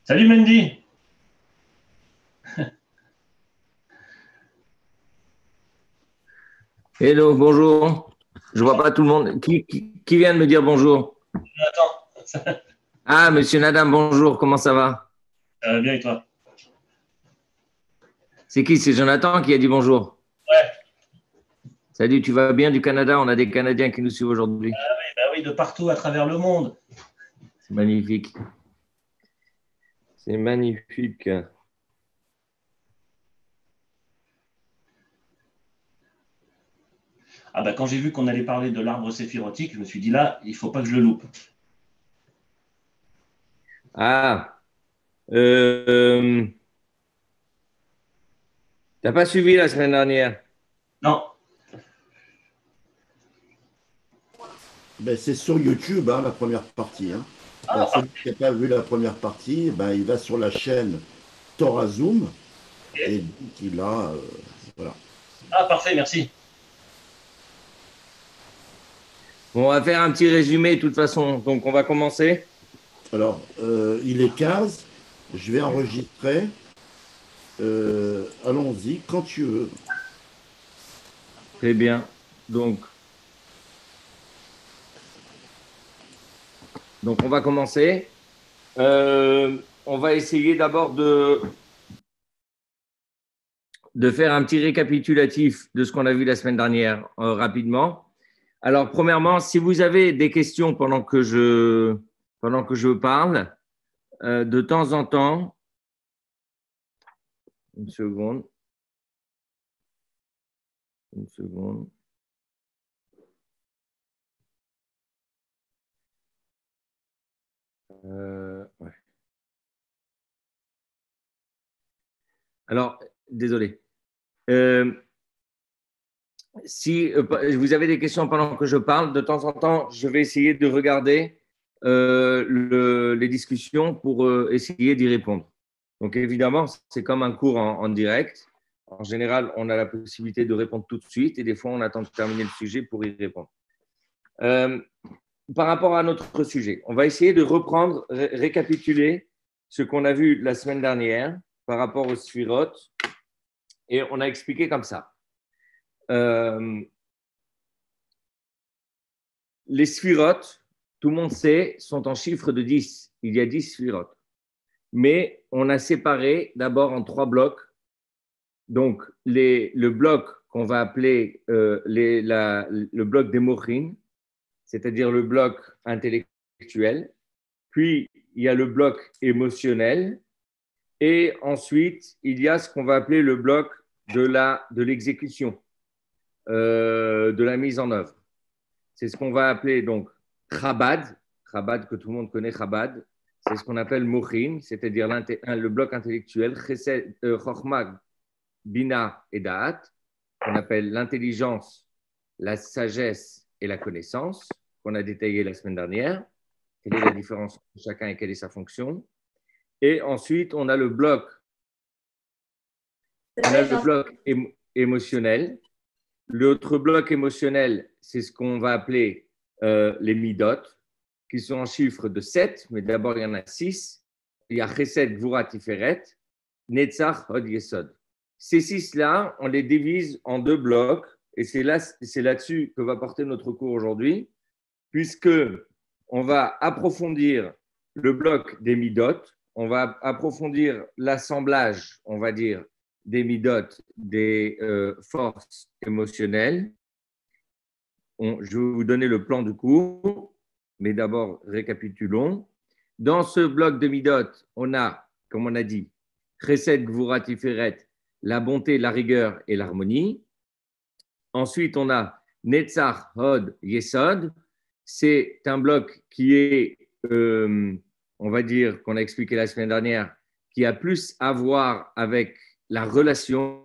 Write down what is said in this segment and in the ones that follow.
Salut Mendy. Hello, bonjour. Je vois pas tout le monde. Qui vient de me dire bonjour? Attends, Ah, monsieur Nadam, bonjour. Comment ça va? ça va bien et toi? C'est qui? C'est Jonathan qui a dit bonjour. Ouais, Salut, tu vas bien du Canada? On a des Canadiens qui nous suivent aujourd'hui. bah oui, de partout à travers le monde. C'est magnifique. C'est magnifique. Ah bah quand j'ai vu qu'on allait parler de l'arbre séphirotique, je me suis dit là, il faut pas que je le loupe. Ah, euh, t'as pas suivi la semaine dernière? Non. Ben, c'est sur YouTube, hein, la première partie, hein. Ah, Alors, celui qui n'a pas vu la première partie, ben, il va sur la chaîne Torah Zoom et parfait. donc il a. Voilà. Ah, parfait, merci. Bon, on va faire un petit résumé de toute façon. Donc, on va commencer. Alors, il est 15. Je vais enregistrer. Allons-y, quand tu veux. Très bien. Donc, donc on va commencer. On va essayer d'abord de faire un petit récapitulatif de ce qu'on a vu la semaine dernière rapidement. Alors, premièrement, si vous avez des questions pendant que je parle, de temps en temps, une seconde, une seconde. Ouais. Alors, désolé. Euh, si vous avez des questions pendant que je parle, de temps en temps, je vais essayer de regarder les discussions pour essayer d'y répondre. Donc, évidemment, c'est comme un cours en direct. En général, on a la possibilité de répondre tout de suite et des fois, on attend de terminer le sujet pour y répondre. Euh, Par rapport à notre sujet, on va essayer de reprendre, récapituler ce qu'on a vu la semaine dernière par rapport aux sphirotes et on a expliqué comme ça. Euh, les sphirotes, tout le monde sait, sont en chiffre de 10. Il y a 10 sphirotes. Mais on a séparé d'abord en 3 blocs. Donc, le bloc qu'on va appeler le bloc des mochines, c'est-à-dire le bloc intellectuel. Puis, il y a le bloc émotionnel. Et ensuite, il y a ce qu'on va appeler le bloc de l'exécution, de la mise en œuvre. C'est ce qu'on va appeler donc Chabad, Chabad que tout le monde connaît, Chabad. C'est ce qu'on appelle Mochin, c'est-à-dire le bloc intellectuel, Chochma, Bina et Da'at, qu'on appelle l'intelligence, la sagesse et la connaissance, qu'on a détaillé la semaine dernière. Quelle est la différence entre chacun et quelle est sa fonction? Et ensuite, on a le bloc émotionnel. L'autre bloc émotionnel, c'est ce qu'on va appeler les midot, qui sont en chiffre de 7, mais d'abord il y en a 6. Il y a Chesed, Gvura, Tiferet, Netzach, Hod, Yesod. Ces 6-là, on les divise en 2 blocs, et c'est là-dessus que va porter notre cours aujourd'hui, puisque on va approfondir le bloc des midot, on va approfondir l'assemblage, on va dire, des midot, des forces émotionnelles. Je vais vous donner le plan du cours, mais d'abord récapitulons. Dans ce bloc de midot, on a, comme on a dit, Chesed, Gvura, Tiferet, la bonté, la rigueur et l'harmonie. Ensuite, on a Netzach, Hod, Yesod. C'est un bloc qui est, on va dire, qu'on a expliqué la semaine dernière, qui a plus à voir avec la relation,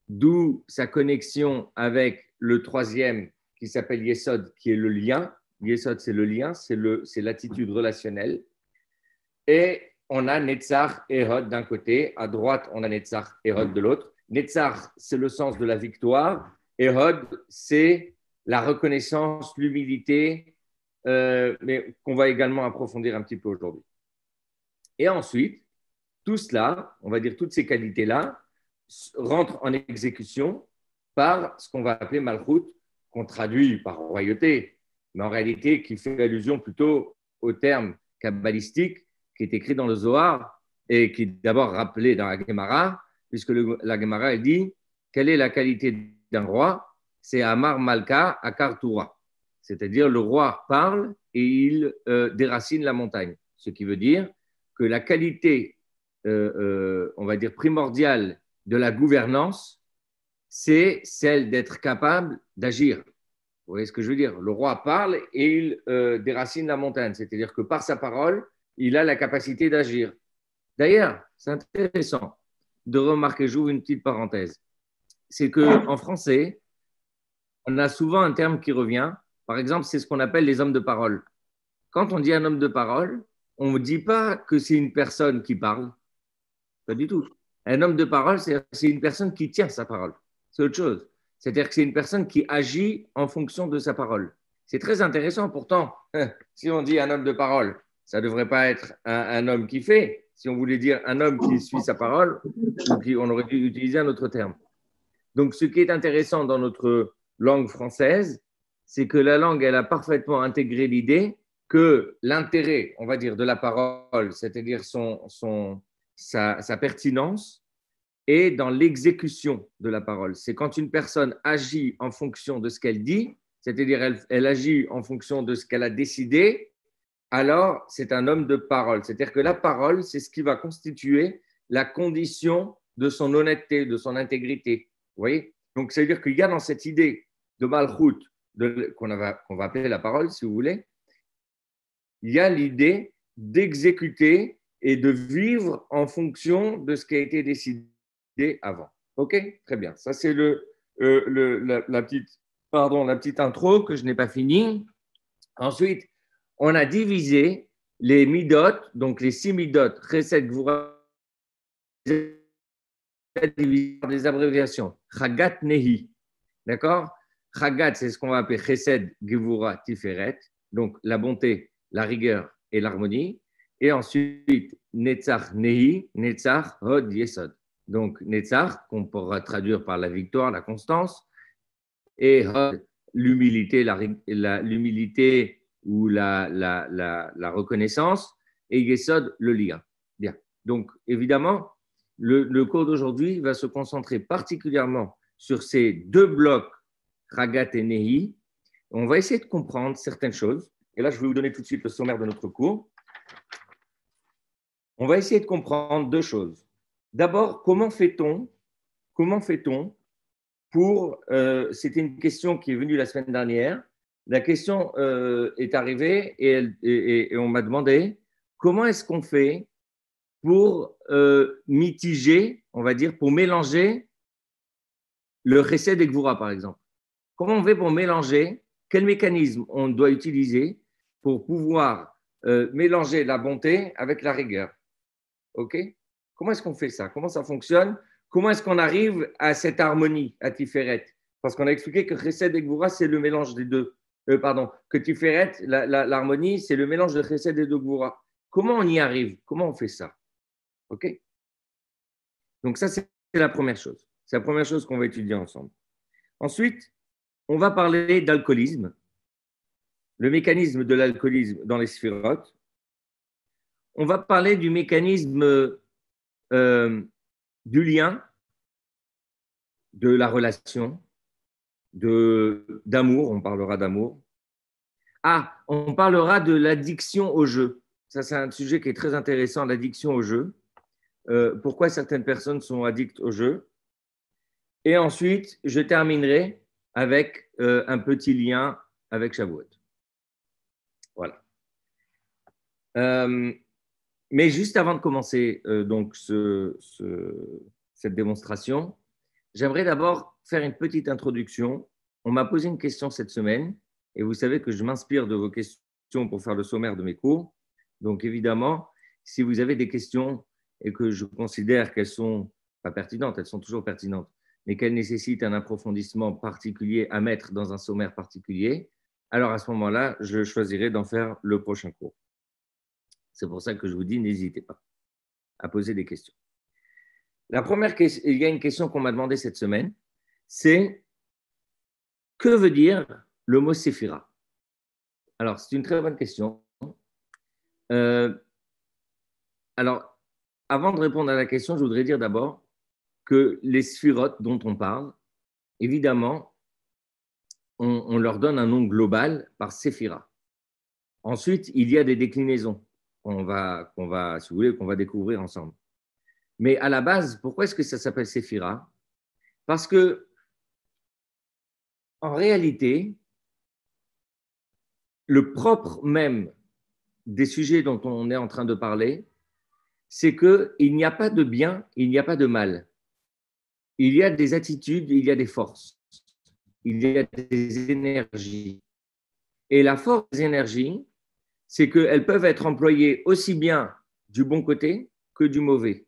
d'où sa connexion avec le troisième qui s'appelle Yesod, qui est le lien. Yesod, c'est le lien, c'est l'attitude relationnelle. Et on a Netzach et Hod d'un côté. À droite, on a Netzach et Hod de l'autre. Netzach, c'est le sens de la victoire. Et Hod, c'est la reconnaissance, l'humilité, mais qu'on va également approfondir un petit peu aujourd'hui. Et ensuite, tout cela, on va dire toutes ces qualités-là, rentrent en exécution par ce qu'on va appeler Malchut, qu'on traduit par royauté, mais en réalité qui fait allusion plutôt au terme kabbalistique qui est écrit dans le Zohar et qui est d'abord rappelé dans la Gemara, puisque la Gemara elle dit quelle est la qualité d'un roi? C'est Amar Malka Akar Torah, c'est-à-dire le roi parle et il déracine la montagne, ce qui veut dire que la qualité, on va dire primordiale de la gouvernance, c'est celle d'être capable d'agir. Vous voyez ce que je veux dire? Le roi parle et il déracine la montagne, c'est-à-dire que par sa parole, il a la capacité d'agir. D'ailleurs, c'est intéressant de remarquer, j'ouvre une petite parenthèse, c'est qu'en français, on a souvent un terme qui revient. Par exemple, c'est ce qu'on appelle les hommes de parole. Quand on dit un homme de parole, on ne dit pas que c'est une personne qui parle. Pas du tout. Un homme de parole, c'est une personne qui tient sa parole. C'est autre chose. C'est-à-dire que c'est une personne qui agit en fonction de sa parole. C'est très intéressant. Pourtant, si on dit un homme de parole, ça ne devrait pas être un homme qui fait. Si on voulait dire un homme qui suit sa parole, on aurait dû utiliser un autre terme. Donc, ce qui est intéressant dans notre langue française, c'est que la langue, elle a parfaitement intégré l'idée que l'intérêt, on va dire, de la parole, c'est-à-dire sa pertinence, est dans l'exécution de la parole. C'est quand une personne agit en fonction de ce qu'elle dit, c'est-à-dire elle agit en fonction de ce qu'elle a décidé, alors c'est un homme de parole. C'est-à-dire que la parole, c'est ce qui va constituer la condition de son honnêteté, de son intégrité. Vous voyez? Donc, ça veut dire qu'il y a dans cette idée de Malchut, qu'on va appeler la parole, si vous voulez, il y a l'idée d'exécuter et de vivre en fonction de ce qui a été décidé avant. OK? Très bien. Ça, c'est la petite intro que je n'ai pas finie. Ensuite, on a divisé les midot, donc les 6 midot, Chesed, Gvura, divisé par des abréviations. Chagat, Nehi. D'accord? Chagat, c'est ce qu'on va appeler Chesed, Gvura, Tiferet, donc la bonté, la rigueur et l'harmonie. Et ensuite, Netzach, Nehi, Netzach, Hod, Yesod. Donc, Netzach, qu'on pourra traduire par la victoire, la constance, et Hod, l'humilité, l'humilité ou la reconnaissance, et Yesod, le lien. Bien. Donc, évidemment, le cours d'aujourd'hui va se concentrer particulièrement sur ces deux blocs, Chagat et Nehi. On va essayer de comprendre certaines choses. Et là, je vais vous donner tout de suite le sommaire de notre cours. On va essayer de comprendre deux choses. D'abord, comment fait-on pour… c'était une question qui est venue la semaine dernière. La question est arrivée et on m'a demandé comment est-ce qu'on fait pour mitiger, on va dire, pour mélanger le Chesed et Gvura, par exemple. Comment on fait pour mélanger? Quel mécanisme on doit utiliser pour pouvoir mélanger la bonté avec la rigueur? OK? Comment est-ce qu'on fait ça? Comment ça fonctionne? Comment est-ce qu'on arrive à cette harmonie, à Tiferet? Parce qu'on a expliqué que Chesed et Gvura, c'est le mélange des deux. Que Tiferet, l'harmonie, c'est le mélange de Chesed et de Gvura. Comment on y arrive? Comment on fait ça? OK? Donc ça, c'est la première chose. C'est la première chose qu'on va étudier ensemble. Ensuite, on va parler d'alcoolisme, le mécanisme de l'alcoolisme dans les sphirotes. On va parler du mécanisme du lien, de la relation, d'amour, on parlera d'amour. Ah, on parlera de l'addiction au jeu. Ça, c'est un sujet qui est très intéressant, l'addiction au jeu. Pourquoi certaines personnes sont addictes au jeu. Et ensuite, je terminerai avec un petit lien avec Shavuot. Voilà. Mais juste avant de commencer donc cette démonstration, j'aimerais d'abord faire une petite introduction. On m'a posé une question cette semaine et vous savez que je m'inspire de vos questions pour faire le sommaire de mes cours. Donc évidemment, si vous avez des questions et que je considère qu'elles sont pas pertinentes, elles sont toujours pertinentes, mais qu'elles nécessitent un approfondissement particulier à mettre dans un sommaire particulier, alors à ce moment-là, je choisirai d'en faire le prochain cours. C'est pour ça que je vous dis, n'hésitez pas. à poser des questions. La première question, il y a une question qu'on m'a demandé cette semaine, c'est que veut dire le mot séphira? Alors, c'est une très bonne question. Alors, avant de répondre à la question, je voudrais dire d'abord que les sphirotes dont on parle, évidemment, on leur donne un nom global par séphira. Ensuite, il y a des déclinaisons qu'on va, si vous voulez, qu'on va découvrir ensemble. Mais à la base, pourquoi est-ce que ça s'appelle séphira? Parce que, en réalité, le propre même des sujets dont on est en train de parler, c'est qu'il n'y a pas de bien, il n'y a pas de mal. Il y a des attitudes, il y a des forces, il y a des énergies. Et la force des énergies, c'est qu'elles peuvent être employées aussi bien du bon côté que du mauvais.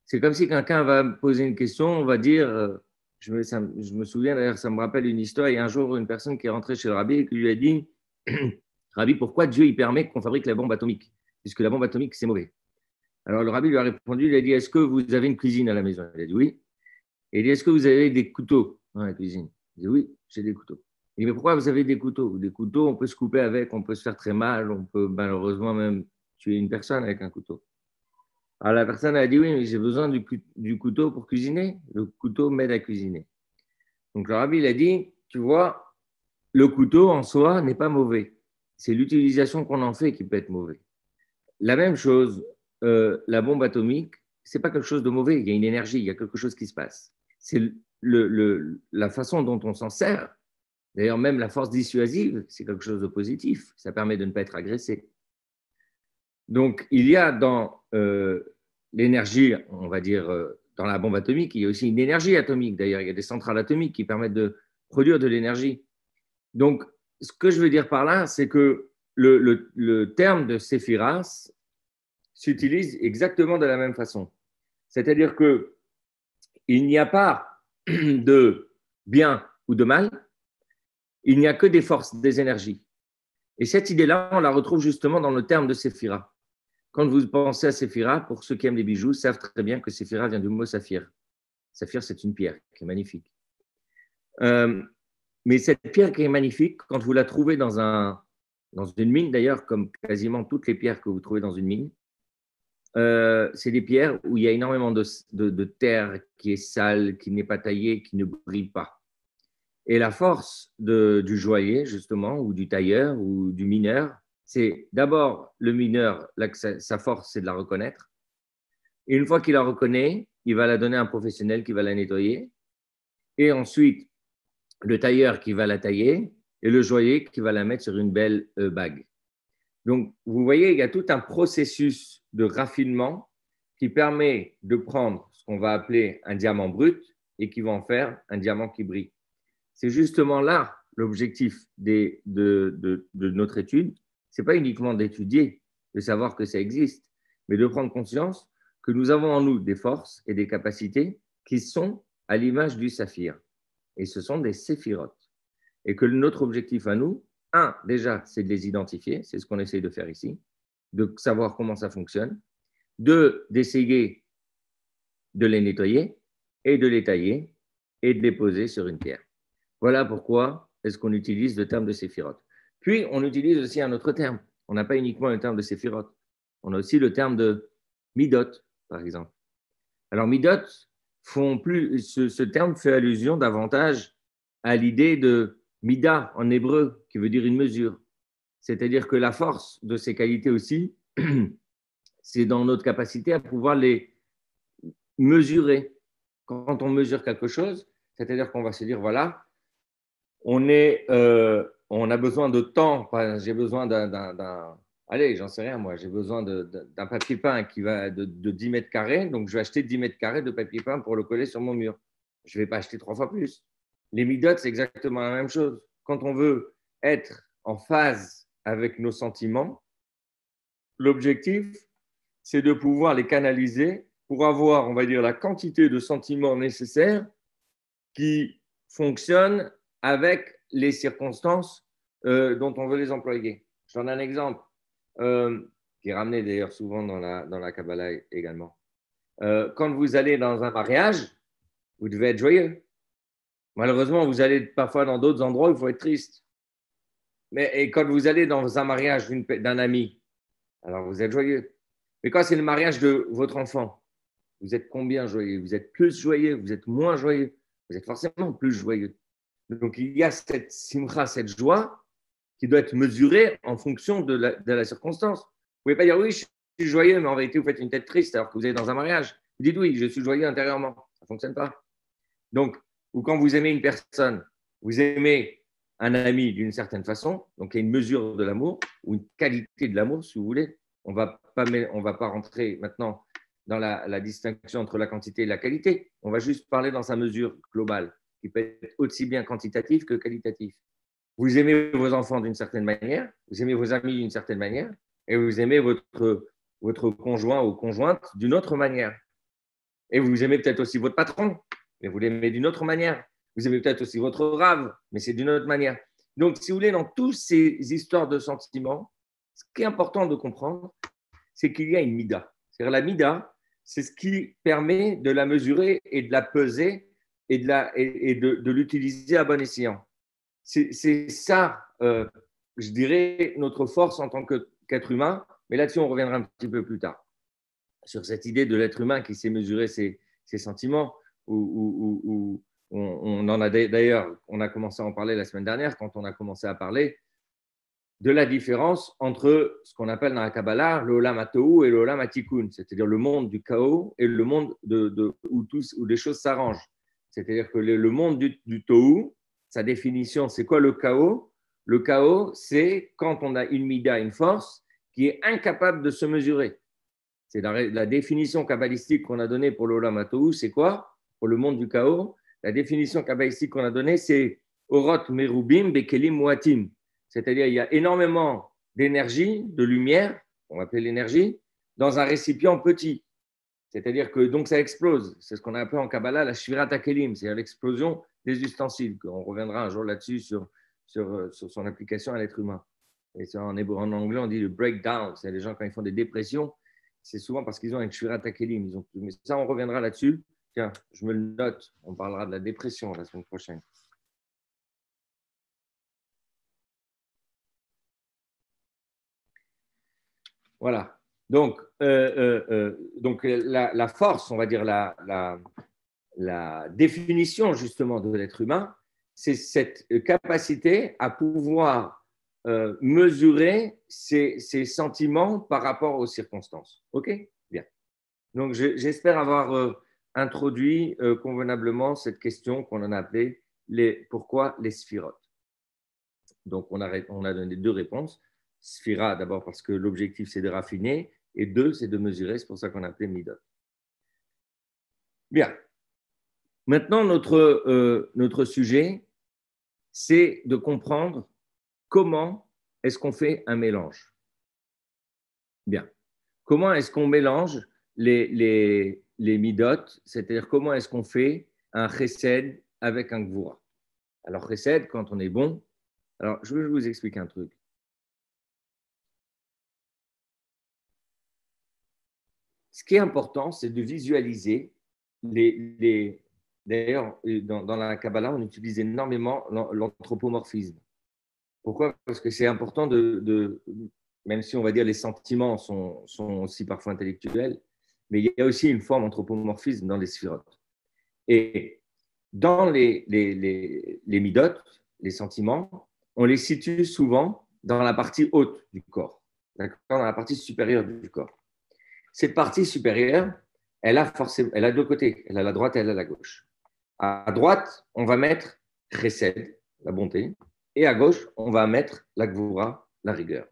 C'est comme si quelqu'un va me poser une question, on va dire, je me souviens d'ailleurs, ça me rappelle une histoire, il y a un jour une personne qui est rentrée chez le rabbi et qui lui a dit, Rabbi, pourquoi Dieu il permet qu'on fabrique la bombe atomique? Puisque la bombe atomique, c'est mauvais. Alors le rabbi lui a répondu, il a dit, est-ce que vous avez une cuisine à la maison? Il a dit oui. Et il dit, est-ce que vous avez des couteaux dans la cuisine? Il dit oui, j'ai des couteaux. Il dit, mais pourquoi vous avez des couteaux? Des couteaux, on peut se couper avec, on peut se faire très mal, on peut malheureusement même tuer une personne avec un couteau. Alors la personne a dit, oui, mais j'ai besoin du couteau pour cuisiner. Le couteau m'aide à cuisiner. Donc le rabbi il a dit, tu vois, le couteau en soi n'est pas mauvais. C'est l'utilisation qu'on en fait qui peut être mauvais. La même chose, la bombe atomique, c'est pas quelque chose de mauvais. Il y a une énergie, il y a quelque chose qui se passe. C'est la façon dont on s'en sert. D'ailleurs, même la force dissuasive, c'est quelque chose de positif. Ça permet de ne pas être agressé. Donc, il y a dans l'énergie, on va dire, dans la bombe atomique, il y a aussi une énergie atomique. D'ailleurs, il y a des centrales atomiques qui permettent de produire de l'énergie. Donc, ce que je veux dire par là, c'est que le terme de séphiras s'utilise exactement de la même façon. C'est-à-dire qu'il n'y a pas de bien ou de mal, il n'y a que des forces, des énergies. Et cette idée-là, on la retrouve justement dans le terme de séphira. Quand vous pensez à séphira, pour ceux qui aiment les bijoux, savent très bien que séphira vient du mot saphir. Saphir, c'est une pierre qui est magnifique. Mais cette pierre qui est magnifique, quand vous la trouvez dans une mine, d'ailleurs, comme quasiment toutes les pierres que vous trouvez dans une mine, c'est des pierres où il y a énormément de terre qui est sale, qui n'est pas taillée, qui ne brille pas. Et la force du joaillier, justement, ou du tailleur, ou du mineur, c'est d'abord le mineur, sa force, c'est de la reconnaître. Et une fois qu'il la reconnaît, il va la donner à un professionnel qui va la nettoyer. Et ensuite, le tailleur qui va la tailler et le joaillier qui va la mettre sur une belle bague. Donc, vous voyez, il y a tout un processus de raffinement qui permet de prendre ce qu'on va appeler un diamant brut et qui va en faire un diamant qui brille. C'est justement là l'objectif de notre étude. Ce n'est pas uniquement d'étudier, de savoir que ça existe, mais de prendre conscience que nous avons en nous des forces et des capacités qui sont à l'image du saphir. Et ce sont des séphirotes. Et que notre objectif à nous, déjà, c'est de les identifier, c'est ce qu'on essaye de faire ici, de savoir comment ça fonctionne, d'essayer de les nettoyer et de les tailler et de les poser sur une pierre. Voilà pourquoi est-ce qu'on utilise le terme de séphirote. Puis, on utilise aussi un autre terme. On n'a pas uniquement le terme de séphirote. On a aussi le terme de midot, par exemple. Alors, midot, ce terme fait allusion davantage à l'idée de mida en hébreu, qui veut dire une mesure. C'est-à-dire que la force de ces qualités aussi, c'est dans notre capacité à pouvoir les mesurer. Quand on mesure quelque chose, c'est-à-dire qu'on va se dire, voilà, on a besoin de temps, j'ai besoin allez, j'en sais rien moi, j'ai besoin d'un papier peint qui va de 10 mètres carrés, donc je vais acheter 10 mètres carrés de papier peint pour le coller sur mon mur. Je ne vais pas acheter 3 fois plus. Les midot, c'est exactement la même chose. Quand on veut être en phase avec nos sentiments, l'objectif, c'est de pouvoir les canaliser pour avoir, on va dire, la quantité de sentiments nécessaires qui fonctionnent avec les circonstances dont on veut les employer. J'en ai un exemple qui est ramené d'ailleurs souvent dans la Kabbalah également. quand vous allez dans un mariage, vous devez être joyeux. Malheureusement, vous allez parfois dans d'autres endroits où il faut être triste. Et quand vous allez dans un mariage d'un ami, alors vous êtes joyeux. Mais quand c'est le mariage de votre enfant, vous êtes combien joyeux? Vous êtes plus joyeux, vous êtes moins joyeux. Vous êtes forcément plus joyeux. Donc il y a cette simcha, cette joie qui doit être mesurée en fonction de la circonstance. Vous ne pouvez pas dire oui, je suis joyeux, mais en vérité, vous faites une tête triste alors que vous êtes dans un mariage. Vous dites oui, je suis joyeux intérieurement. Ça ne fonctionne pas. Donc, ou quand vous aimez une personne, vous aimez un ami d'une certaine façon, donc il y a une mesure de l'amour ou une qualité de l'amour, si vous voulez. On va pas rentrer maintenant dans la distinction entre la quantité et la qualité. On va juste parler dans sa mesure globale, qui peut être aussi bien quantitative que qualitative. Vous aimez vos enfants d'une certaine manière, vous aimez vos amis d'une certaine manière, et vous aimez votre conjoint ou conjointe d'une autre manière. Et vous aimez peut-être aussi votre patron, mais vous l'aimez d'une autre manière. Vous aimez peut-être aussi votre rave, mais c'est d'une autre manière. Donc, si vous voulez, dans toutes ces histoires de sentiments, ce qui est important de comprendre, c'est qu'il y a une mida. C'est-à-dire la mida, c'est ce qui permet de la mesurer et de la peser et de l'utiliser à bon escient. C'est ça, je dirais, notre force en tant qu'être humain. Mais là-dessus, on reviendra un petit peu plus tard sur cette idée de l'être humain qui sait mesurer ses sentiments. Où on en a d'ailleurs, on a commencé à en parler la semaine dernière quand on a commencé à parler de la différence entre ce qu'on appelle dans la Kabbalah le Olam HaTohu et le Olam HaTikun, c'est-à-dire le monde du chaos et le monde où les choses s'arrangent. C'est-à-dire que le monde du Tohu, sa définition, c'est quoi le chaos? Le chaos, c'est quand on a une mida, une force, qui est incapable de se mesurer. C'est la définition kabbalistique qu'on a donnée pour le Olam HaTohu, c'est quoi? Pour le monde du chaos, la définition kabbalistique qu'on a donnée, c'est Orot Merubim Bekelim Muatim. C'est-à-dire, il y a énormément d'énergie, de lumière, on va appeler l'énergie, dans un récipient petit. C'est-à-dire que donc ça explose. C'est ce qu'on a appelé en Kabbalah la Shvirat HaKelim, c'est-à-dire l'explosion des ustensiles. On reviendra un jour là-dessus sur son application à l'être humain. Et en anglais, on dit le breakdown. C'est les gens, quand ils font des dépressions, c'est souvent parce qu'ils ont une Shvirat HaKelim. Mais ça, on reviendra là-dessus. Tiens, je me le note. On parlera de la dépression la semaine prochaine. Voilà. Donc la force, on va dire la définition justement de l'être humain, c'est cette capacité à pouvoir mesurer ses sentiments par rapport aux circonstances. OK? Bien. Donc, j'espère avoir introduit convenablement cette question qu'on en a appelée pourquoi les sphirotes. Donc, on a donné deux réponses. Sphira, d'abord parce que l'objectif, c'est de raffiner, et deux, c'est de mesurer, c'est pour ça qu'on a appelé midot. Bien. Maintenant, notre sujet, c'est de comprendre comment est-ce qu'on fait un mélange. Bien. Comment est-ce qu'on mélange les midot, c'est-à-dire comment est-ce qu'on fait un chesed avec un gvura. Alors, chesed, quand on est bon, alors je vais vous expliquer un truc. Ce qui est important, c'est de visualiser D'ailleurs, dans la Kabbalah, on utilise énormément l'anthropomorphisme. Pourquoi? Parce que c'est important même si on va dire les sentiments sont aussi parfois intellectuels, mais il y a aussi une forme d'anthropomorphisme dans les sphirotes. Et dans les midot, les sentiments, on les situe souvent dans la partie haute du corps, dans la partie supérieure du corps. Cette partie supérieure, elle a deux côtés. Elle a la droite et elle a la gauche. À droite, on va mettre chesed, la bonté, et à gauche, on va mettre la gvura, la rigueur.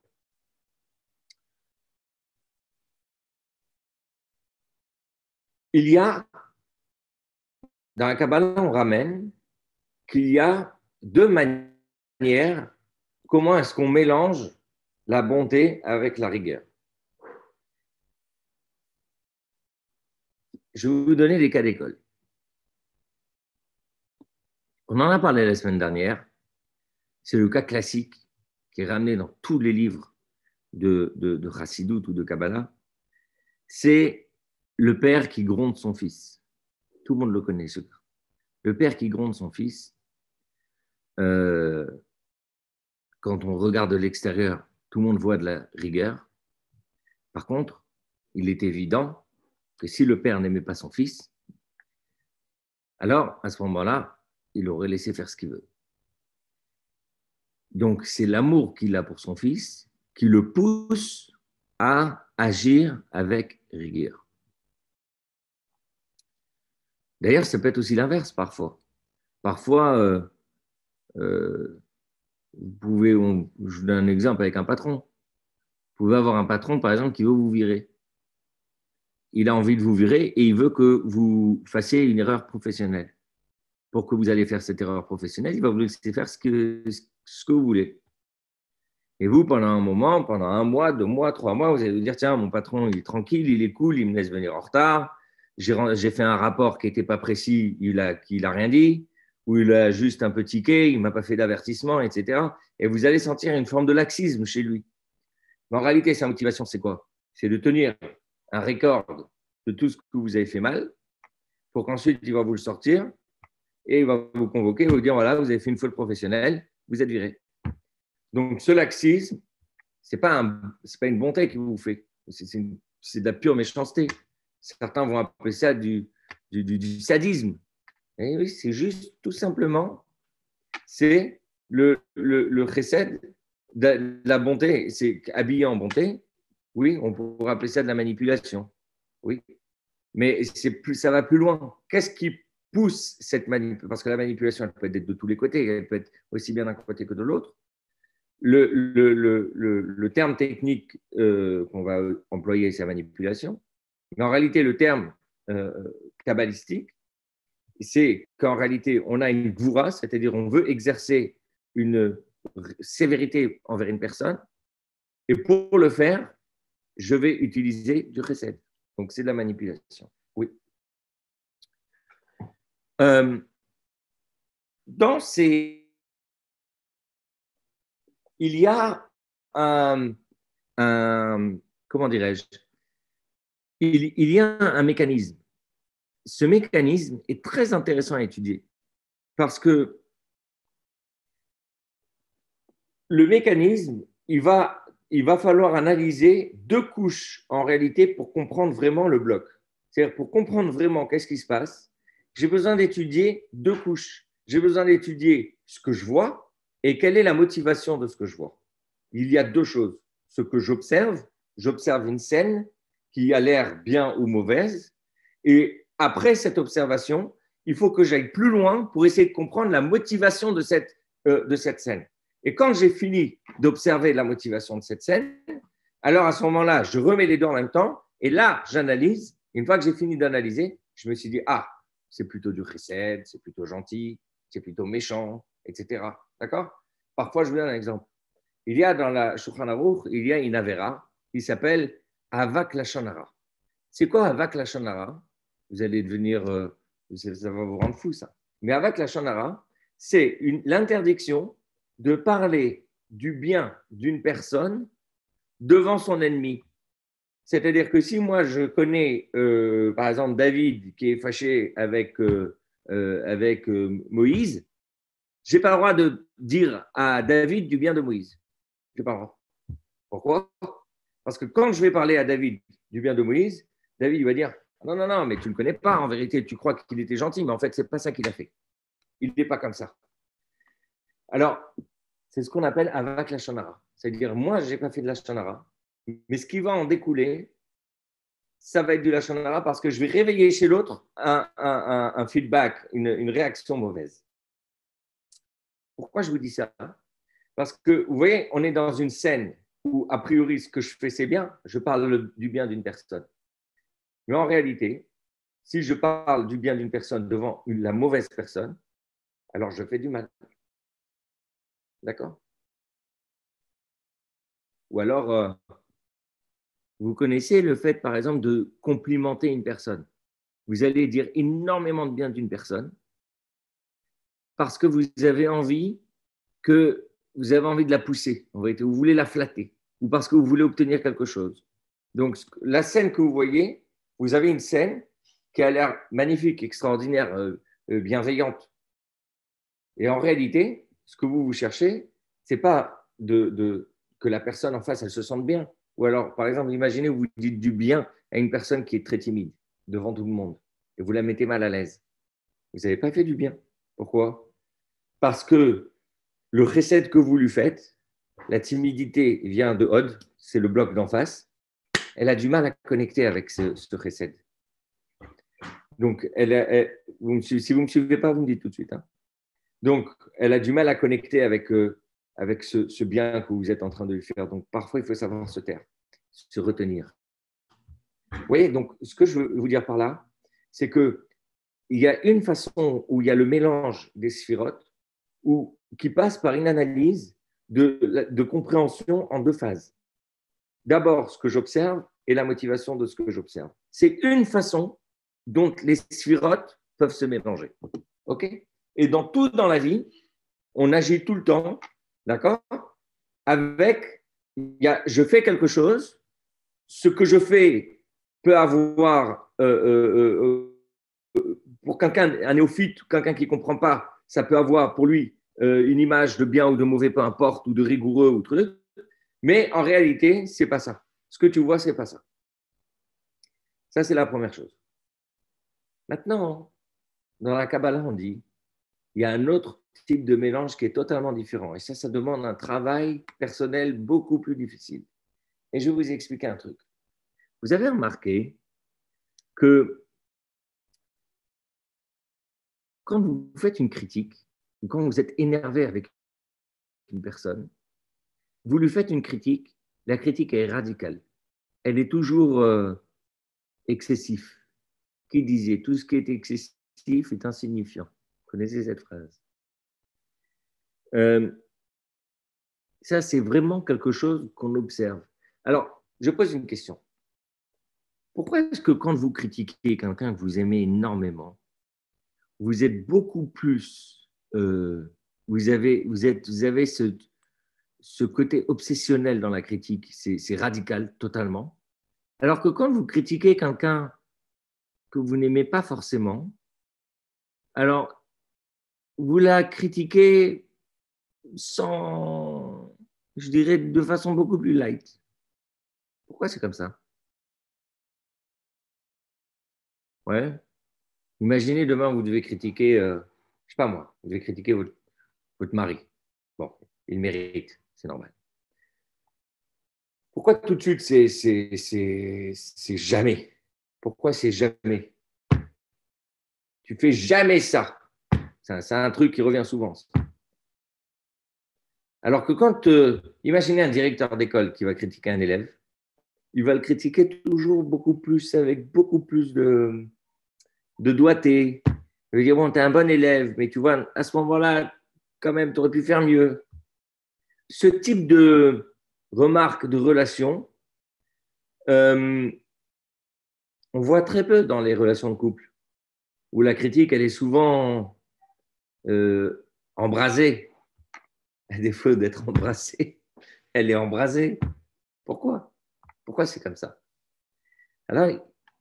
Il y a, dans la Kabbalah, on ramène qu'il y a deux manières comment est-ce qu'on mélange la bonté avec la rigueur. Je vais vous donner des cas d'école. On en a parlé la semaine dernière. C'est le cas classique qui est ramené dans tous les livres de Chassidut ou de Kabbalah. C'est le père qui gronde son fils. Tout le monde le connaît, ce cas. Le père qui gronde son fils, quand on regarde de l'extérieur, tout le monde voit de la rigueur. Par contre, il est évident que si le père n'aimait pas son fils, alors à ce moment-là, il aurait laissé faire ce qu'il veut. Donc, c'est l'amour qu'il a pour son fils qui le pousse à agir avec rigueur. D'ailleurs, ça peut être aussi l'inverse parfois. Parfois, vous pouvez, je vous donne un exemple avec un patron. Vous pouvez avoir un patron, par exemple, qui veut vous virer. Il a envie de vous virer et il veut que vous fassiez une erreur professionnelle. Pour que vous allez faire cette erreur professionnelle, il va vous laisser faire ce que vous voulez. Et vous, pendant un moment, pendant 1 mois, 2 mois, 3 mois, vous allez vous dire, tiens, mon patron, il est tranquille, il est cool, il me laisse venir en retard. J'ai fait un rapport qui n'était pas précis, il n'a rien dit, ou il a juste un peu tiqué, il ne m'a pas fait d'avertissement, etc. Et vous allez sentir une forme de laxisme chez lui. Mais en réalité, sa motivation, c'est quoi? C'est de tenir un record de tout ce que vous avez fait mal, pour qu'ensuite, il va vous le sortir et il va vous convoquer et vous dire, voilà, vous avez fait une faute professionnelle, vous êtes viré. Donc, ce laxisme, ce n'est pas une bonté qu'il vous fait, c'est de la pure méchanceté. Certains vont appeler ça du sadisme. Et oui, c'est juste, tout simplement, c'est le chesed de la bonté, c'est habillé en bonté. Oui, on pourrait appeler ça de la manipulation. Oui, mais ça va plus loin. Qu'est-ce qui pousse cette manipulation? Parce que la manipulation, elle peut être de tous les côtés, elle peut être aussi bien d'un côté que de l'autre. Le terme technique qu'on va employer, c'est la manipulation. Mais en réalité, le terme kabbalistique, c'est qu'en réalité, on a une gvoura, c'est-à-dire on veut exercer une sévérité envers une personne. Et pour le faire, je vais utiliser du chesed. Donc, c'est de la manipulation. Oui. Dans ces... Il y a comment dirais-je? Il y a un mécanisme. Ce mécanisme est très intéressant à étudier parce que le mécanisme, il va falloir analyser 2 couches en réalité pour comprendre vraiment le bloc. C'est-à-dire pour comprendre vraiment qu'est-ce qui se passe, j'ai besoin d'étudier 2 couches. J'ai besoin d'étudier ce que je vois et quelle est la motivation de ce que je vois. Il y a 2 choses. Ce que j'observe une scène qui a l'air bien ou mauvaise et après cette observation, il faut que j'aille plus loin pour essayer de comprendre la motivation de cette scène. Et quand j'ai fini d'observer la motivation de cette scène, alors à ce moment-là, je remets les 2 en même temps et là, j'analyse. Une fois que j'ai fini d'analyser, je me suis dit, ah, c'est plutôt du chesed, c'est plutôt gentil, c'est plutôt méchant, etc. D'accord? Parfois, je vous donne un exemple. Il y a dans la Shulchan Aruch, il y a une avera qui s'appelle Avak Lashon Hara. C'est quoi Avak Lashon Hara? Vous allez devenir, ça va vous rendre fou ça. Mais Avak Lashon Hara, c'est l'interdiction de parler du bien d'une personne devant son ennemi. C'est-à-dire que si moi je connais, par exemple, David qui est fâché avec Moïse, je n'ai pas le droit de dire à David du bien de Moïse. Je n'ai pas le droit. Pourquoi? Parce que quand je vais parler à David du bien de Moïse, David il va dire non, non, non, mais tu ne le connais pas en vérité, tu crois qu'il était gentil, mais en fait, ce n'est pas ça qu'il a fait. Il n'est pas comme ça. Alors, c'est ce qu'on appelle Avak Lashon Hara. C'est-à-dire, moi, je n'ai pas fait de Lashon Hara, mais ce qui va en découler, ça va être du Lashon Hara parce que je vais réveiller chez l'autre un feedback, une réaction mauvaise. Pourquoi je vous dis ça? Parce que, vous voyez, on est dans une scène où, a priori, ce que je fais, c'est bien. Je parle du bien d'une personne. Mais en réalité, si je parle du bien d'une personne devant la mauvaise personne, alors je fais du mal. D'accord? Ou alors, vous connaissez le fait, par exemple, de complimenter une personne. Vous allez dire énormément de bien d'une personne parce que vous avez envie de la pousser, en vérité, vous voulez la flatter, ou parce que vous voulez obtenir quelque chose. Donc, la scène que vous voyez, vous avez une scène qui a l'air magnifique, extraordinaire, bienveillante. Et en réalité, ce que vous cherchez, ce n'est pas que la personne en face, elle se sente bien. Ou alors, par exemple, imaginez, vous dites du bien à une personne qui est très timide devant tout le monde et vous la mettez mal à l'aise. Vous n'avez pas fait du bien. Pourquoi? Parce que le chesed que vous lui faites, la timidité vient de Hod, c'est le bloc d'en face, elle a du mal à connecter avec ce chesed. Donc, si vous ne me suivez pas, vous me dites tout de suite. Hein. Donc, elle a du mal à connecter avec ce bien que vous êtes en train de lui faire. Donc, parfois, il faut savoir se taire, se retenir. Vous voyez, donc, ce que je veux vous dire par là, c'est qu'il y a une façon où il y a le mélange des sphirotes qui passe par une analyse de compréhension en deux phases. D'abord, ce que j'observe et la motivation de ce que j'observe. C'est une façon dont les sphirotes peuvent se mélanger. OK? Et dans la vie, on agit tout le temps, d'accord? Je fais quelque chose, ce que je fais peut avoir, pour quelqu'un, un néophyte, quelqu'un qui ne comprend pas, ça peut avoir pour lui une image de bien ou de mauvais, peu importe, ou de rigoureux ou truc. Mais en réalité, ce n'est pas ça. Ce que tu vois, ce n'est pas ça. Ça, c'est la première chose. Maintenant, dans la Kabbalah, on dit il y a un autre type de mélange qui est totalement différent. Et ça demande un travail personnel beaucoup plus difficile. Et je vais vous expliquer un truc. Vous avez remarqué que quand vous faites une critique, ou quand vous êtes énervé avec une personne, vous lui faites une critique, la critique est radicale. Elle est toujours excessive. Qui disait tout ce qui est excessif est insignifiant. Vous connaissez cette phrase? Ça, c'est vraiment quelque chose qu'on observe. Alors, je pose une question. Pourquoi est-ce que quand vous critiquez quelqu'un que vous aimez énormément, vous êtes beaucoup plus, vous avez ce côté obsessionnel dans la critique, c'est radical totalement, alors que quand vous critiquez quelqu'un que vous n'aimez pas forcément, alors vous la critiquez sans, je dirais, de façon beaucoup plus light. Pourquoi c'est comme ça? Ouais. Imaginez demain, vous devez critiquer, je ne sais pas moi, vous devez critiquer votre mari. Bon, il mérite, c'est normal. Pourquoi tout de suite c'est jamais? Pourquoi c'est jamais? Tu fais jamais ça. C'est un truc qui revient souvent. Alors que quand, imaginez un directeur d'école qui va critiquer un élève, il va le critiquer toujours beaucoup plus, avec beaucoup plus de doigté. Il va dire, bon, tu es un bon élève, mais tu vois, à ce moment-là, quand même, tu aurais pu faire mieux. Ce type de remarques, de relations, on voit très peu dans les relations de couple, où la critique, elle est souvent embrasée. À défaut d'être embrassée, elle est embrasée. Pourquoi? Pourquoi c'est comme ça? Alors,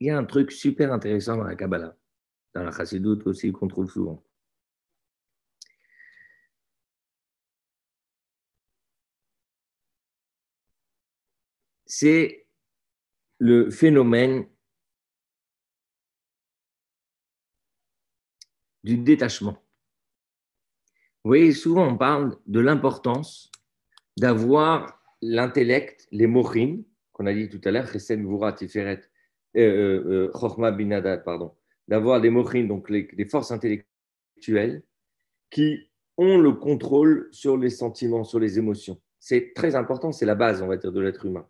il y a un truc super intéressant dans la Kabbalah, dans la Chassidoute aussi, qu'on trouve souvent. C'est le phénomène du détachement. Vous voyez, souvent on parle de l'importance d'avoir l'intellect, les mochim, qu'on a dit tout à l'heure, Chesed, Gvura, Tiferet, Chochma, Binadat, pardon, d'avoir les mochim, donc les forces intellectuelles qui ont le contrôle sur les sentiments, sur les émotions. C'est très important, c'est la base, on va dire, de l'être humain.